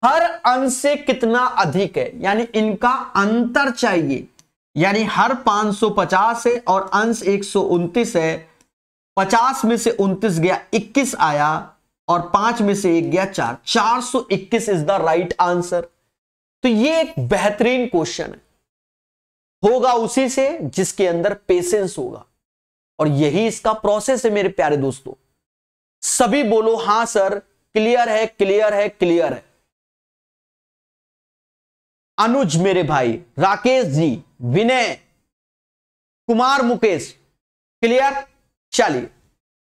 हर अंश से कितना अधिक है, यानी इनका अंतर चाहिए। यानी हर 550 है और अंश 129 है, 50 में से 29 गया 21 आया और 5 में से 1 गया 4, 421 इज द राइट आंसर। तो ये एक बेहतरीन क्वेश्चन है, होगा उसी से जिसके अंदर पेशेंस होगा, और यही इसका प्रोसेस है मेरे प्यारे दोस्तों। सभी बोलो हां सर, क्लियर है, क्लियर है, क्लियर है। अनुज मेरे भाई, राकेश जी, विनय कुमार, मुकेश, क्लियर। चलिए,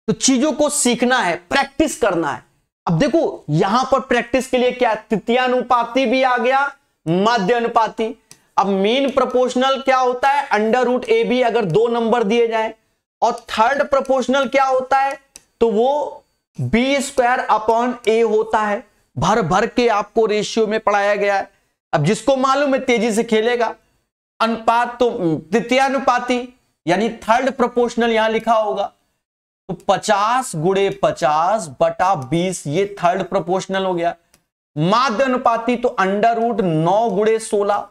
तो चीजों को सीखना है, प्रैक्टिस करना है। अब देखो यहां पर प्रैक्टिस के लिए क्या, तृतीयानुपाती भी आ गया, माध्य अनुपाती। अब मीन प्रोपोर्शनल क्या होता है, अंडर रूट ए बी अगर 2 नंबर दिए जाए, और थर्ड प्रोपोर्शनल क्या होता है, तो वो b² अपॉन a होता है। भर भर के आपको रेशियो में पढ़ाया गया है। अब जिसको मालूम है तेजी से खेलेगा। अनुपात तो तृतीयानुपाती यानी थर्ड प्रोपोर्शनल यहां लिखा होगा, तो 50 × 50 बटा 20 ये थर्ड प्रोपोर्शनल हो गया। माध्य अनुपाती तो अंडर रूट 9 × 16,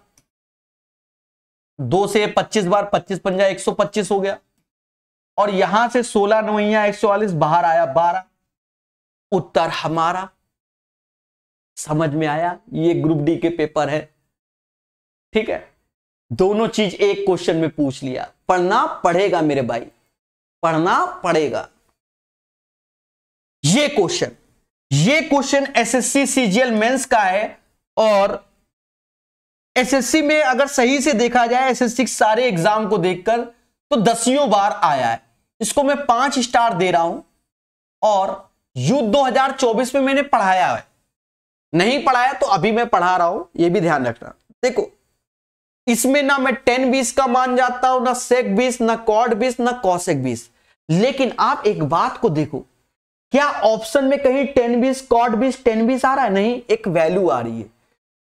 2 से 25 बार, 25 पंजा 125 हो गया। और यहां से 16 9 144 बाहर आया 12। उत्तर हमारा समझ में आया। ये ग्रुप डी के पेपर है, ठीक है। दोनों चीज एक क्वेश्चन में पूछ लिया। पढ़ना पड़ेगा मेरे भाई, पढ़ना पड़ेगा। ये क्वेश्चन एसएससी सीजीएल मेंस का है। और एसएससी में अगर सही से देखा जाए, एसएससी के सारे एग्जाम को देखकर तो 10वीं बार आया है। इसको मैं 5 स्टार दे रहा हूं। और यूथ 2024 में मैंने पढ़ाया है, नहीं पढ़ाया तो अभी मैं पढ़ा रहा हूं, यह भी ध्यान रखना। देखो इसमें ना मैं tan 20 का मान जाता हूं, ना sec 20, ना cot 20, ना cosec 20। लेकिन आप एक बात को देखो, क्या ऑप्शन में कहीं tan 20, cot 20, tan 20 आ रहा है? नहीं, एक वैल्यू आ रही है।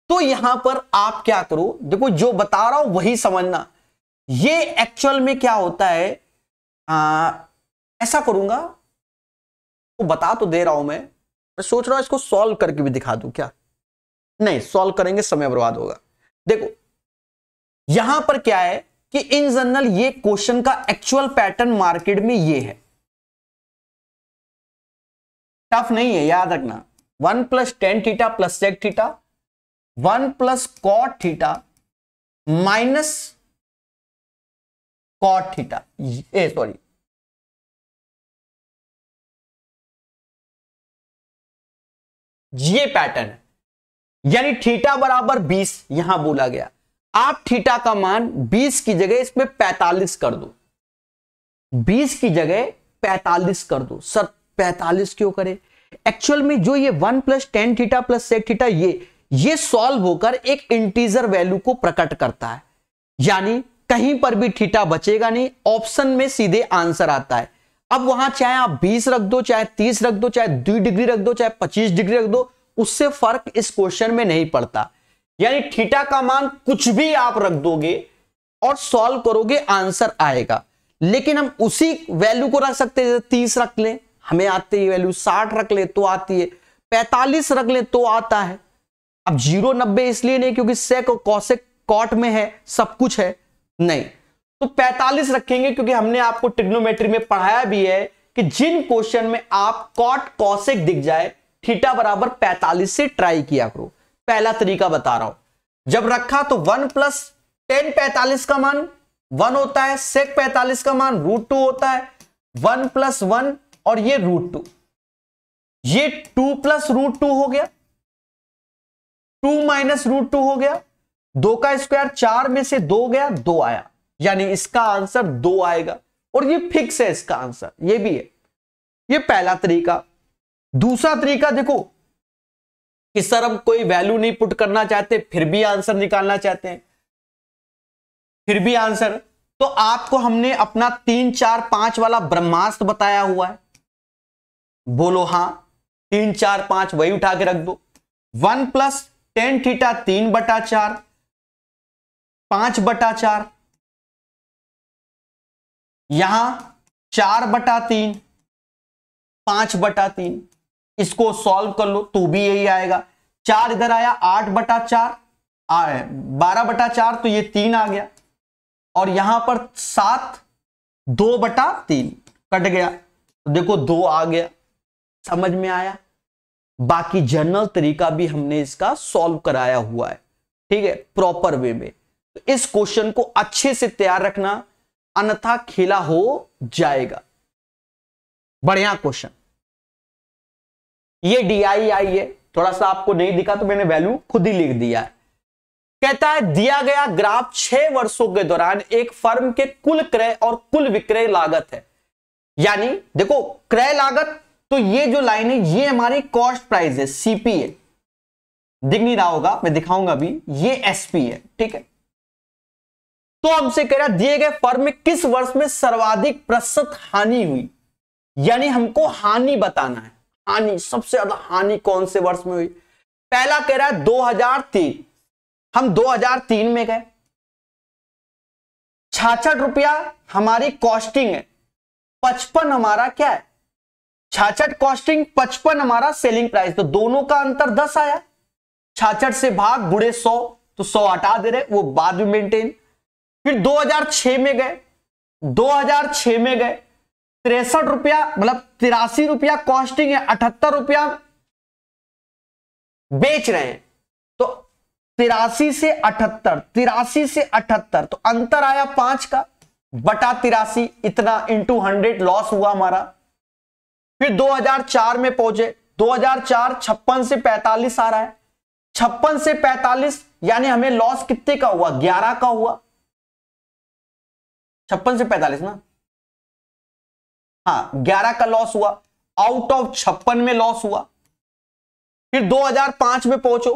तो यहां पर आप क्या करो, देखो जो बता रहा हूं वही समझना। ये एक्चुअल में क्या होता है, ऐसा करूंगा, तो बता तो दे रहा हूं मैं सोच रहा हूं इसको सॉल्व करके भी दिखा दूं क्या? नहीं, सॉल्व करेंगे समय बर्बाद होगा। देखो यहां पर क्या है कि इन जनरल ये क्वेश्चन का एक्चुअल पैटर्न मार्केट में ये है, टफ नहीं है, याद रखना। 1 + tan theta + sec theta, 1 + cot theta minus cot theta, sorry ये पैटर्न है। यानी थीटा बराबर 20 यहां बोला गया। आप थीटा का मान 20 की जगह इसमें 45 कर दो, 20 की जगह 45 कर दो। सर 45 क्यों करें? एक्चुअल में जो ये 1 + tan थीटा + sec थीटा ये सॉल्व होकर एक इंटीजर वैल्यू को प्रकट करता है। यानी कहीं पर भी थीटा बचेगा नहीं, ऑप्शन में सीधे आंसर आता है। अब वहां चाहे आप 20 रख दो, चाहे 30 रख दो, चाहे 2 डिग्री रख दो, चाहे 25 डिग्री रख दो, उससे फर्क इस क्वेश्चन में नहीं पड़ता। यानी थीटा का मान कुछ भी आप रख दोगे और सॉल्व करोगे, आंसर आएगा। लेकिन हम उसी वैल्यू को रख सकते हैं, 30 रख लें हमें आती है वैल्यू, 60 रख ले तो आती है, 45 रख ले तो आता है। अब 0 90 इसलिए नहीं क्योंकि सेक और कॉसेक कॉट में है, सब कुछ है, नहीं तो 45 रखेंगे क्योंकि हमने आपको ट्रिग्नोमेट्री में पढ़ाया भी है कि जिन क्वेश्चन में आप कॉट कॉसेक दिख जाए थीटा बराबर 45 से ट्राई किया करो। पहला तरीका बता रहा हूं। जब रखा तो 1 + tan 45 का मान 1 होता है, sec 45 का मान √2 होता है, 1 + 1 और ये √2, ये 2 + √2 हो गया, 2 - √2 हो गया, 2 का स्क्वायर 4 में से 2 गया, 2 आया, यानी इसका आंसर 2 आएगा। और ये फिक्स है इसका आंसर, ये भी है। ये पहला तरीका। दूसरा तरीका देखो कि सर हम कोई वैल्यू नहीं पुट करना चाहते, फिर भी आंसर निकालना चाहते हैं, फिर भी आंसर, तो आपको हमने अपना 3 4 5 वाला ब्रह्मास्त्र बताया हुआ है, बोलो हां। 3 4 5 वही उठा के रख दो। 1 + tan थीटा 3/4, 5/4, यहां 4/3, 5/3। इसको सॉल्व कर लो तो भी यही आएगा। 4 इधर आया, 8/4, 12/4, तो ये 3 आ गया। और यहां पर 7, 2/3 कट गया, तो देखो 2 आ गया। समझ में आया? बाकी जनरल तरीका भी हमने इसका सॉल्व कराया हुआ है, ठीक है, प्रॉपर वे में। तो इस क्वेश्चन को अच्छे से तैयार रखना, अन्यथा खेला हो जाएगा। बढ़िया क्वेश्चन। ये DII है, थोड़ा सा आपको नहीं दिखा तो मैंने वैल्यू खुद ही लिख दिया है। कहता है दिया गया ग्राफ 6 वर्षों के दौरान एक फर्म के कुल क्रय और कुल विक्रय लागत है। यानी देखो क्रय लागत, तो ये जो लाइन है ये हमारी कॉस्ट प्राइस है, CP है, दिख नहीं रहा होगा, मैं दिखाऊंगा भी, ये SP है, ठीक है। तो हमसे कह रहा दिए गए फर्म में किस वर्ष में सर्वाधिक प्रतिशत हानि हुई, यानी हमको हानि बताना है। हानि, सबसे ज्यादा हानि कौन से वर्ष में हुई? पहला कह रहा है 2003, हम 2003 में गए। 66 रुपया हमारी कॉस्टिंग है, 55 हमारा क्या है, 66 कॉस्टिंग, 55 हमारा सेलिंग प्राइस, तो दोनों का अंतर 10 आया। 66 से भाग गुणे 100, तो 100 हटा दे रहे, वो बाद में मेंटेन। फिर 2006 में गए, 2006 में गए, 63 रुपया, मतलब 83 रुपया कॉस्टिंग है, 78 रुपया बेच रहे हैं, तो 83 से 78, 83 से 78, तो अंतर आया 5 का बटा 83, इतना इंटू 100 लॉस हुआ हमारा। फिर 2004 में पहुंचे, 2004 56 से 45 आ रहा है, 56 से 45 यानी हमें लॉस कितने का हुआ, 11 का हुआ। 56 से 45 ना, हाँ 11 का लॉस हुआ, आउट ऑफ 56 में लॉस हुआ। फिर 2005 में पहुंचो,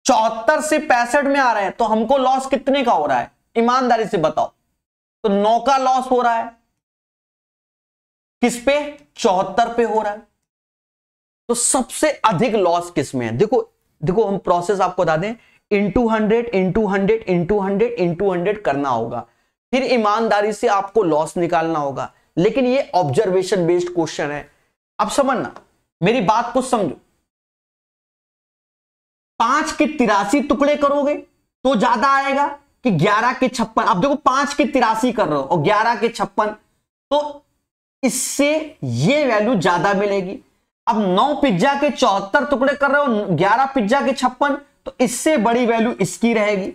74 से 65 में आ रहे हैं, तो हमको लॉस कितने का हो रहा है, ईमानदारी से बताओ, तो 9 का लॉस हो रहा है। किस पे, 74 पे हो रहा है। तो सबसे अधिक लॉस किस में है? देखो देखो हम प्रोसेस आपको बता दें, इंटू 100 इंटू 100 इंटू 100 इंटू 100 करना होगा, फिर ईमानदारी से आपको लॉस निकालना होगा। लेकिन ये ऑब्जर्वेशन बेस्ड क्वेश्चन है। अब समझना, मेरी बात को समझो। 5 के 83 टुकड़े करोगे तो ज्यादा आएगा कि 11 के 56? अब देखो 5 के 83 कर रहे हो और 11 के 56, तो इससे ये वैल्यू ज्यादा मिलेगी। अब 9 पिज्जा के 74 टुकड़े कर रहे हो, 11 पिज्जा के 56, तो इससे बड़ी वैल्यू इसकी रहेगी।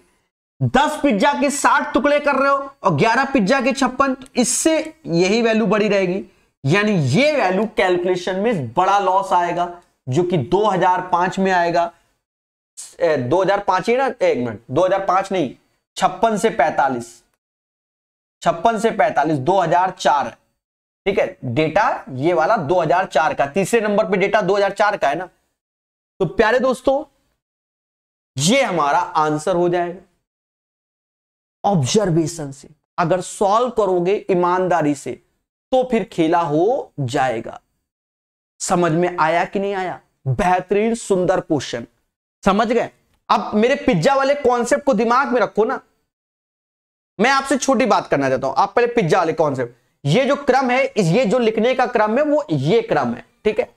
10 पिज्जा के 60 टुकड़े कर रहे हो और 11 पिज्जा के 56, तो इससे यही वैल्यू बड़ी रहेगी। यानी ये वैल्यू कैलकुलेशन में बड़ा लॉस आएगा, जो कि 2005 में आएगा। 2005 ही ना, एक मिनट, 2005 नहीं, 56 से 45, 56 से 45 2004 है, ठीक है। डेटा ये वाला 2004 का, तीसरे नंबर पे डेटा 2004 का है ना। तो प्यारे दोस्तों, ये हमारा आंसर हो जाएगा। ऑब्जर्वेशन से अगर सॉल्व करोगे ईमानदारी से तो फिर खेला हो जाएगा। समझ में आया कि नहीं आया? बेहतरीन सुंदर क्वेश्चन, समझ गए? अब मेरे पिज्जा वाले कॉन्सेप्ट को दिमाग में रखो ना। मैं आपसे छोटी बात करना चाहता हूं, आप पहले पिज्जा वाले कॉन्सेप्ट, ये जो क्रम है, ये जो लिखने का क्रम है वो ये क्रम है, ठीक है।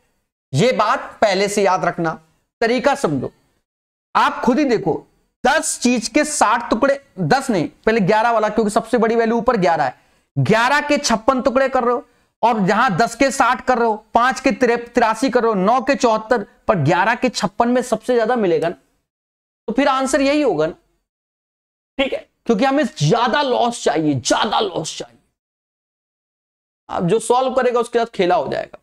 ये बात पहले से याद रखना, तरीका समझो। आप खुद ही देखो, 10 चीज के 60 टुकड़े, 10 नहीं, पहले 11 वाला, क्योंकि सबसे बड़ी वैल्यू ऊपर 11 है। 11 के 56 टुकड़े कर रहे हो और जहां 10 के 60 कर रहे हो, 5 के 83 कर रहे हो, 9 के 74, पर 11 के 56 में सबसे ज्यादा मिलेगा ना, तो फिर आंसर यही होगा ना, ठीक है। क्योंकि हमें ज्यादा लॉस चाहिए, ज्यादा लॉस चाहिए। आप जो सॉल्व करेगा उसके साथ खेला हो जाएगा।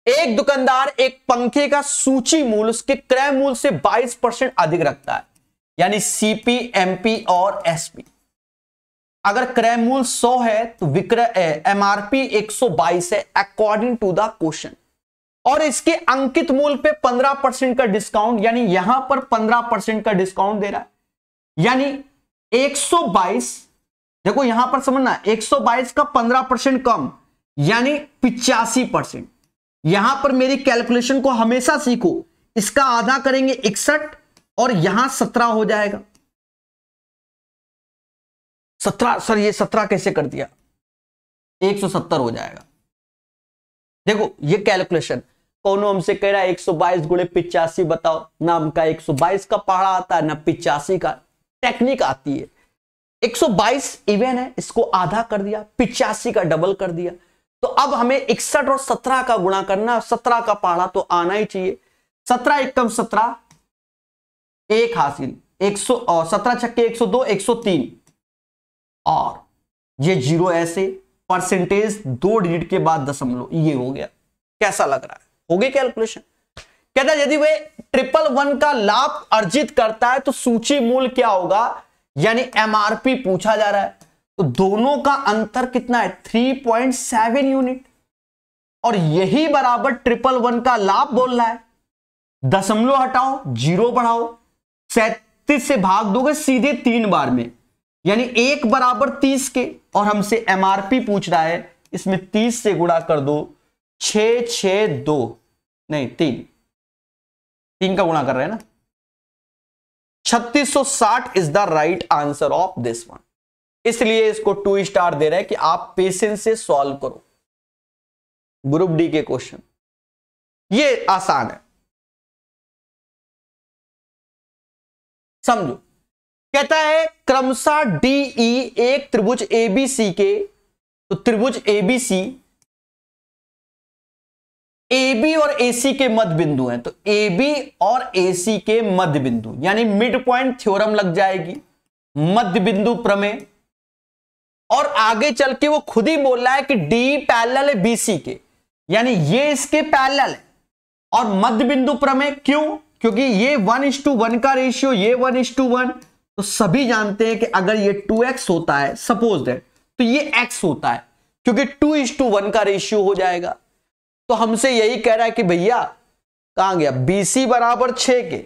एक दुकानदार एक पंखे का सूची मूल्य उसके क्रय मूल्य से 22% अधिक रखता है, यानी CP, MP और SP। अगर क्रय मूल्य 100 है तो विक्रय MRP 122 है अकॉर्डिंग टू द क्वेश्चन, और इसके अंकित मूल्य पे 15% का डिस्काउंट, यानी यहां पर 15% का डिस्काउंट दे रहा है। यानी 122, देखो यहां पर समझना 122 का 15% कम यानी 85%। यहां पर मेरी कैलकुलेशन को हमेशा सीखो, इसका आधा करेंगे 61 और यहां 17 हो जाएगा। 17 सर ये 17 कैसे कर दिया, 170 हो जाएगा। देखो ये कैलकुलेशन, कौन हमसे कह रहा है 122 गुणे 85 बताओ, ना हमका 122 का पहाड़ा आता है ना 85 का, टेक्निक आती है। 122 इवन है, इसको आधा कर दिया, 85 का डबल कर दिया, तो अब हमें 61 और 17 का गुणा करना, 17 का पहाड़ा तो आना ही चाहिए। 17 एकम 17, एक हासिल, 17 छक्के 102, 103, और ये जीरो ऐसे, परसेंटेज 2 डिजिट के बाद दशमलव, ये हो गया। कैसा लग रहा है, हो गई कैलकुलेशन। कहता है यदि वे 111 का लाभ अर्जित करता है तो सूची मूल्य क्या होगा, यानी एमआरपी पूछा जा रहा है। तो दोनों का अंतर कितना है, 3.7 यूनिट, और यही बराबर 111 का लाभ बोल रहा है। दशमलव हटाओ, जीरो बढ़ाओ, 37 से भाग दोगे सीधे 3 बार में, यानी 1 बराबर 30 के, और हमसे एमआरपी पूछ रहा है, इसमें 30 से गुणा कर दो, 662 नहीं 3 का गुणा कर रहे हैं ना, 3660 is the right answer of this one. इसलिए इसको 2 स्टार दे रहे हैं कि आप पेशेंस से सॉल्व करो ग्रुप डी के क्वेश्चन, ये आसान है, समझो। कहता है क्रमशः डीई एक त्रिभुज एबीसी के, तो त्रिभुज एबीसी AB और AC के मध्य बिंदु हैं, तो AB और AC के मध्य बिंदु, यानी मिड पॉइंट थ्योरम लग जाएगी, मध्य बिंदु प्रमेय। और आगे चल के वो खुद ही बोल रहा है कि D पैरेलल है BC के, यानी ये इसके पैरेलल है, और मध्य बिंदु प्रमेय क्यों, क्योंकि ये 1:1 का रेशियो, ये 1:1, तो सभी जानते हैं कि अगर ये 2x होता है सपोज दैट, तो ये x होता है, क्योंकि 2:1 का रेशियो हो जाएगा। तो हमसे यही कह रहा है कि भैया कहां गया, BC बराबर 6 के,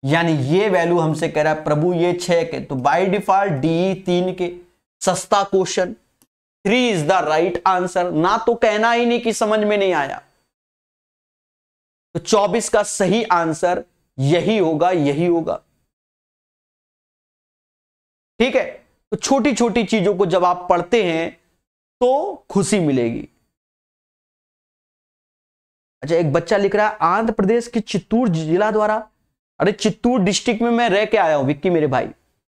यानी ये वैल्यू हमसे कह रहा है प्रभु ये 6 के, तो बाय डिफॉल्ट DE 3 के। सस्ता question, 3 is the right answer, ना तो कहना ही नहीं कि समझ में नहीं आया। तो 24 का सही आंसर यही होगा, यही होगा। ठीक है, तो छोटी छोटी चीजों को जब आप पढ़ते हैं तो खुशी मिलेगी। अच्छा, एक बच्चा लिख रहा है आंध्र प्रदेश के चित्तूर जिला द्वारा, अरे चित्तूर डिस्ट्रिक्ट में मैं रह के आया हूं विक्की मेरे भाई,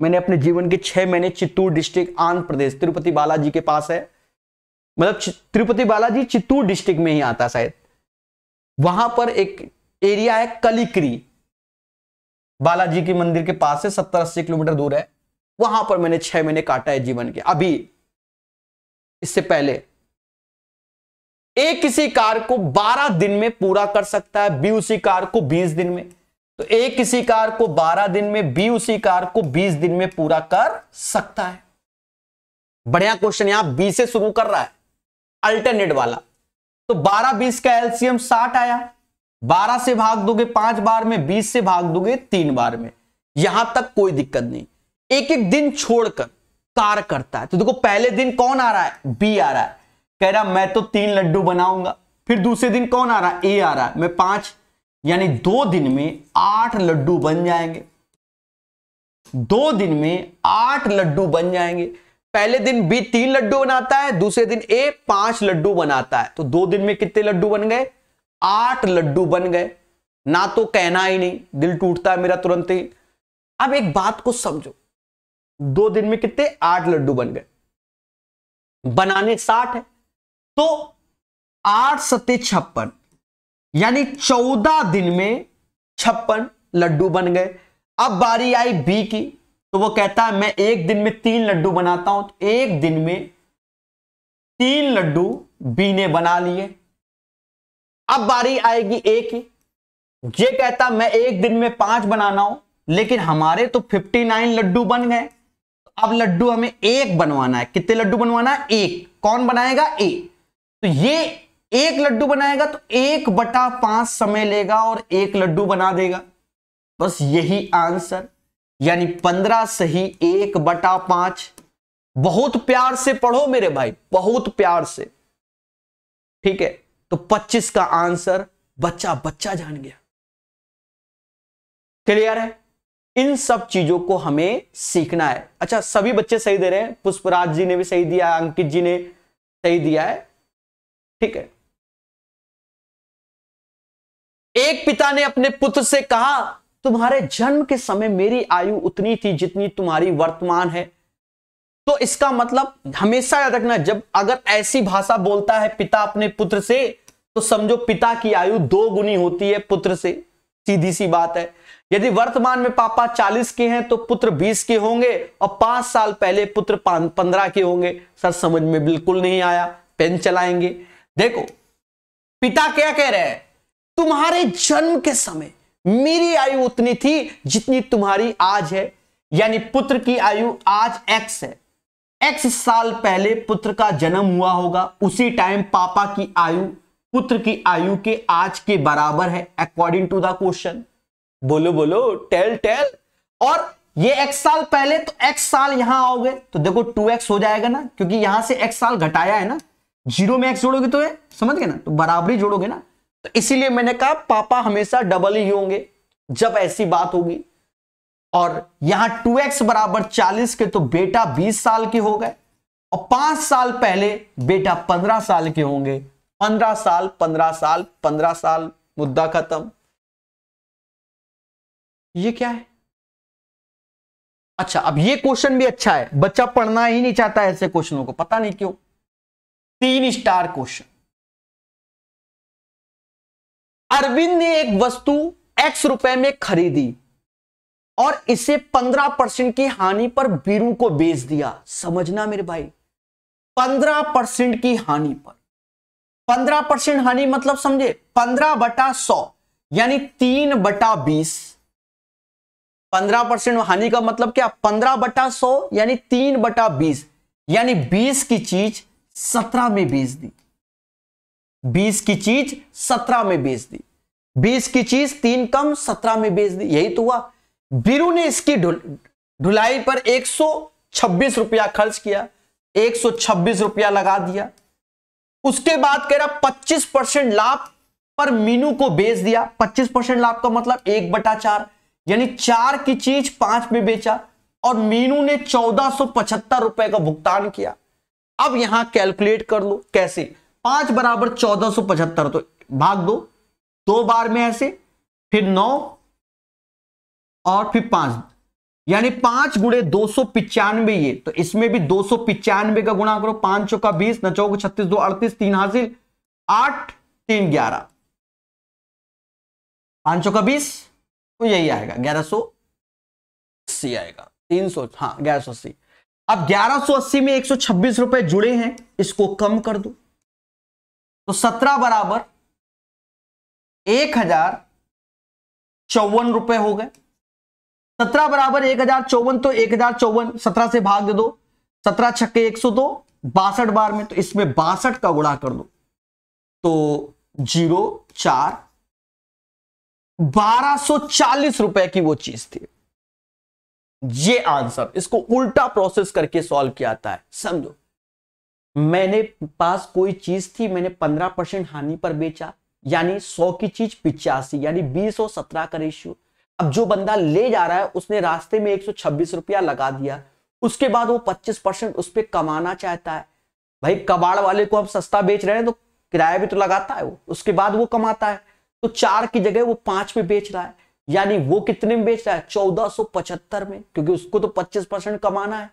मैंने अपने जीवन के 6 महीने चित्तूर डिस्ट्रिक्ट आंध्र प्रदेश तिरुपति बालाजी के पास है, मतलब तिरुपति बालाजी चित्तूर डिस्ट्रिक्ट में ही आता शायद, वहां पर एक एरिया है कलिकरी, बालाजी के मंदिर के पास है, 70-80 किलोमीटर दूर है, वहां पर मैंने 6 महीने काटा है जीवन के। अभी इससे पहले ए किसी कार्य को 12 दिन में पूरा कर सकता है, बी उसी कार्य को 20 दिन में, तो ए किसी कार्य को 12 दिन में, बी उसी कार्य को 20 दिन में पूरा कर सकता है। बढ़िया क्वेश्चन, यहां बी से शुरू कर रहा है, अल्टरनेट वाला, तो 12-20 का एलसीएम 60 आया, 12 से भाग दोगे 5 बार में, 20 से भाग दोगे 3 बार में, यहां तक कोई दिक्कत नहीं। एक एक दिन छोड़कर कार्य करता है, तो देखो पहले दिन कौन आ रहा है, बी आ रहा है, कह रहा मैं तो 3 लड्डू बनाऊंगा, फिर दूसरे दिन कौन आ रहा है, ए आ रहा है, मैं 5, यानी 2 दिन में 8 लड्डू बन जाएंगे, 2 दिन में 8 लड्डू बन जाएंगे। पहले दिन बी 3 लड्डू बनाता है, दूसरे दिन ए 5 लड्डू बनाता है, तो 2 दिन में कितने लड्डू बन गए, 8 लड्डू बन गए, ना तो कहना ही नहीं, दिल टूटता है मेरा तुरंत ही। अब एक बात को समझो, 2 दिन में कितने, 8 लड्डू बन गए, बनाने 60 है, तो 8 सत्ते 56, यानी 14 दिन में 56 लड्डू बन गए। अब बारी आई बी की, तो वो कहता है मैं एक दिन में 3 लड्डू बनाता हूं, तो एक दिन में 3 लड्डू बी ने बना लिए। अब बारी आएगी ए की, ये कहता मैं एक दिन में 5 बनाना हूं, लेकिन हमारे तो 59 लड्डू बन गए, अब लड्डू हमें 1 बनवाना है। कितने लड्डू बनवाना है, 1। कौन बनाएगा, ए, तो ये 1 लड्डू बनाएगा तो 1/5 समय लेगा और 1 लड्डू बना देगा, बस यही आंसर, यानी 15 सही 1/5। बहुत प्यार से पढ़ो मेरे भाई, बहुत प्यार से, ठीक है। तो 25 का आंसर बच्चा जान गया। क्लियर है? इन सब चीजों को हमें सीखना है। अच्छा, सभी बच्चे सही दे रहे हैं, पुष्पराज जी ने भी सही दिया है, अंकित जी ने सही दिया है, ठीक है। एक पिता ने अपने पुत्र से कहा, तुम्हारे जन्म के समय मेरी आयु उतनी थी जितनी तुम्हारी वर्तमान है। तो इसका मतलब हमेशा याद रखना, जब अगर ऐसी भाषा बोलता है पिता अपने पुत्र से, तो समझो पिता की आयु 2 गुनी होती है पुत्र से, सीधी सी बात है। यदि वर्तमान में पापा 40 के हैं तो पुत्र 20 के होंगे, और 5 साल पहले पुत्र 15 के होंगे। सर समझ में बिल्कुल नहीं आया, पेन चलाएंगे। देखो पिता क्या कह रहे हैं, तुम्हारे जन्म के समय मेरी आयु उतनी थी जितनी तुम्हारी आज है। यानी पुत्र की आयु आज x है, x साल पहले पुत्र का जन्म हुआ होगा, उसी टाइम पापा की आयु पुत्र की आयु के आज के बराबर है, अकॉर्डिंग टू द क्वेश्चन। बोलो बोलो, टेल। और ये x साल पहले, तो x साल यहां आओगे तो देखो 2x हो जाएगा ना, क्योंकि यहां से x साल घटाया है ना, 0 में x जोड़ोगे तो ये समझ गए ना, तो बराबरी जोड़ोगे ना। तो इसीलिए मैंने कहा पापा हमेशा डबल ही होंगे जब ऐसी बात होगी। और यहां 2x बराबर 40 के, तो बेटा 20 साल के हो गए, और 5 साल पहले बेटा 15 साल के होंगे। 15 साल, मुद्दा खत्म। ये क्या है? अच्छा, अब ये क्वेश्चन भी अच्छा है, बच्चा पढ़ना ही नहीं चाहता ऐसे क्वेश्चनों को, पता नहीं क्यों। 3 स्टार क्वेश्चन। अरविंद ने एक वस्तु x रुपए में खरीदी और इसे 15% की हानि पर बीरू को बेच दिया। समझना मेरे भाई, 15% की हानि पर। 15% हानि मतलब समझे, 15/100 यानी 3/20। 15% हानि का मतलब क्या, 15/100 यानी 3/20, यानी 20 की चीज 17 में बेच दी। 20 की चीज 17 में बेच दी। 20 की चीज 3 कम 17 में बेच दी। यही तो हुआ। बीरू ने इसकी ढुलाई पर 126 रुपया खर्च किया, 126 रुपया लगा दिया। उसके बाद कह रहा 25% लाभ पर मीनू को बेच दिया। 25% लाभ का मतलब 1/4, यानी 4 की चीज 5 में बेचा, और मीनू ने 1475 रुपए का भुगतान किया। अब यहां कैलकुलेट कर लो कैसे, 5 बराबर 1475, तो भाग दो 2 बार में ऐसे, फिर 9 और फिर 5, यानी 5 गुणे 295। ये तो इसमें भी 295 का गुणा करो, 5 चौका 20, 9 चौका 36, 2 38, 3 हासिल, 8 3 11, 5 चौका 20, तो यही आएगा 1180 आएगा, 300, हाँ 1180। अब 1180 में 126 रुपए जुड़े हैं, इसको कम कर दो, तो 17 बराबर 1054 रुपए हो गए। 17 बराबर 1054, तो 1054 17 से भाग दे दो, 17 छक्के 102, 62 बार में, तो इसमें 62 का गुणा कर दो, तो 0 4 1240 रुपए की वो चीज थी। ये आंसर, इसको उल्टा प्रोसेस करके सॉल्व किया जाता है। समझो, मैंने पास कोई चीज थी, मैंने 15% हानि पर बेचा, यानी 100 की चीज 85, यानी 20 और 17 का रेशियो। अब जो बंदा ले जा रहा है उसने रास्ते में 126 रुपया लगा दिया, उसके बाद वो 25% उस पर कमाना चाहता है। भाई कबाड़ वाले को हम सस्ता बेच रहे हैं तो किराया भी तो लगाता है वो, उसके बाद वो कमाता है। तो 4 की जगह वो 5 में बेच रहा है, यानी वो कितने में बेच रहा है, 1475 में, क्योंकि उसको तो 25% कमाना है।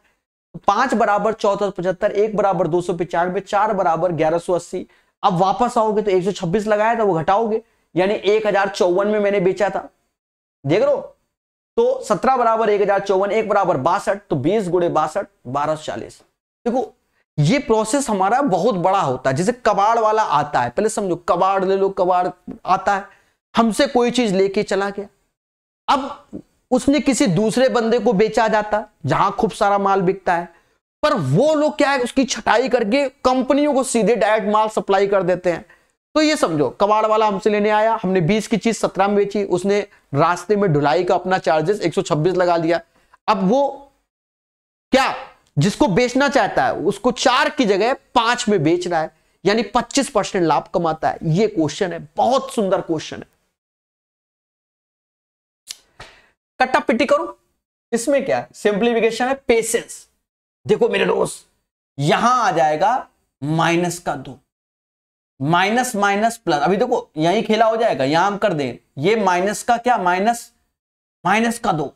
5 बराबर 1475, 1 बराबर 295, 4 बराबर 1180। अब वापस आओगे तो 126 लगाया था वो घटाओगे, यानी 1054 में मैंने बेचा था, देख लो। तो 17 बराबर 1054, 1 बराबर 62, तो 20 गुणे 62 1240। देखो ये प्रोसेस हमारा बहुत बड़ा होता है। जैसे कबाड़ वाला आता है, पहले समझो कबाड़ ले लो, कबाड़ आता है, हमसे कोई चीज लेके चला गया, अब उसने किसी दूसरे बंदे को बेचा जाता जहां खूब सारा माल बिकता है, पर वो लोग क्या है उसकी छटाई करके कंपनियों को सीधे डायरेक्ट माल सप्लाई कर देते हैं। तो ये समझो कबाड़ वाला हमसे लेने आया, हमने 20 की चीज 17 में बेची, उसने रास्ते में ढुलाई का अपना चार्जेस 126 लगा दिया, अब वो क्या जिसको बेचना चाहता है उसको 4 की जगह 5 में बेच रहा है, यानी 25% लाभ कमाता है। ये क्वेश्चन है, बहुत सुंदर क्वेश्चन है। कट्टा पिट्टी करो, इसमें क्या है, सिंप्लीफिकेशन है, पेशेंस। देखो मेरे दोस्त, यहां आ जाएगा माइनस का 2, माइनस माइनस प्लस। अभी देखो यही खेला हो जाएगा, यहां हम कर दें ये माइनस का क्या, माइनस माइनस का 2,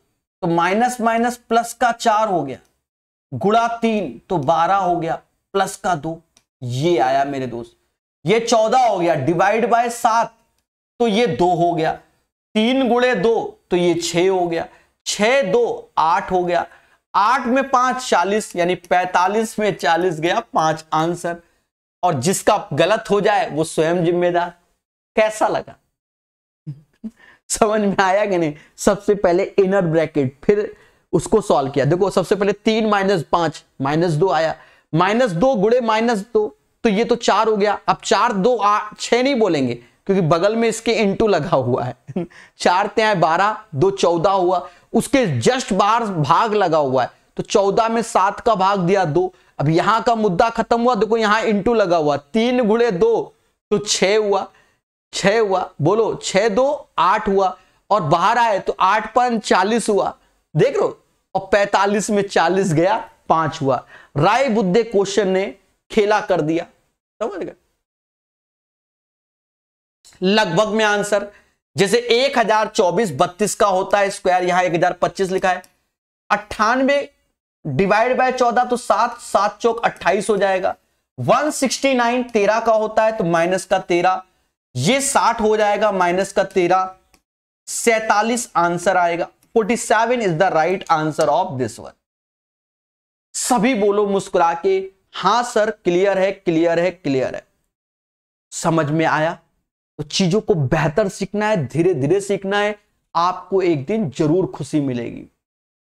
तो माइनस माइनस प्लस का 4 हो गया, गुणा 3 तो 12 हो गया, प्लस का 2 ये आया मेरे दोस्त। ये 14 हो गया, डिवाइड बाय 7 तो ये 2 हो गया, 3 गुणे 2 तो ये 6 हो गया, 6 2 8 हो गया, 8 में 5 40, यानी 45 में 40 गया, 5 आंसर। और जिसका गलत हो जाए वो स्वयं जिम्मेदार। कैसा लगा? समझ में आया कि नहीं? सबसे पहले इनर ब्रैकेट, फिर उसको सॉल्व किया। देखो सबसे पहले 3 - 5 -2 आया, -2 गुणे -2 तो ये तो 4 हो गया। अब 4 2 8 6 नहीं बोलेंगे क्योंकि बगल में इसके इंटू लगा हुआ है। 4 3 12 2 14 हुआ, उसके जस्ट बाहर भाग लगा हुआ है, तो 14 में 7 का भाग दिया 2। अब यहां का मुद्दा खत्म हुआ, देखो यहां इंटू लगा हुआ, 3 गुणे 2 तो 6 हुआ, 6 हुआ, बोलो 6 2 8 हुआ, और बाहर आए तो 8 5 40 हुआ, देख लो, और 45 में 40 गया, 5 हुआ। राय बुद्धे क्वेश्चन ने खेला कर दिया, समझ गए? लगभग में आंसर जैसे 1024 32 का होता है स्क्वायर, यहां 1025 लिखा है, 98 डिवाइड बाय 14 तो 7 7 चौक 28 हो जाएगा। 169 13 का होता है तो माइनस का 13, ये 60 हो जाएगा, माइनस का 13, 47 आंसर आएगा। 47 is the right answer of this one. सभी बोलो मुस्कुरा के, हां सर क्लियर है, क्लियर है, क्लियर है। समझ में आया? तो चीजों को बेहतर सीखना है, धीरे धीरे सीखना है, आपको एक दिन जरूर खुशी मिलेगी।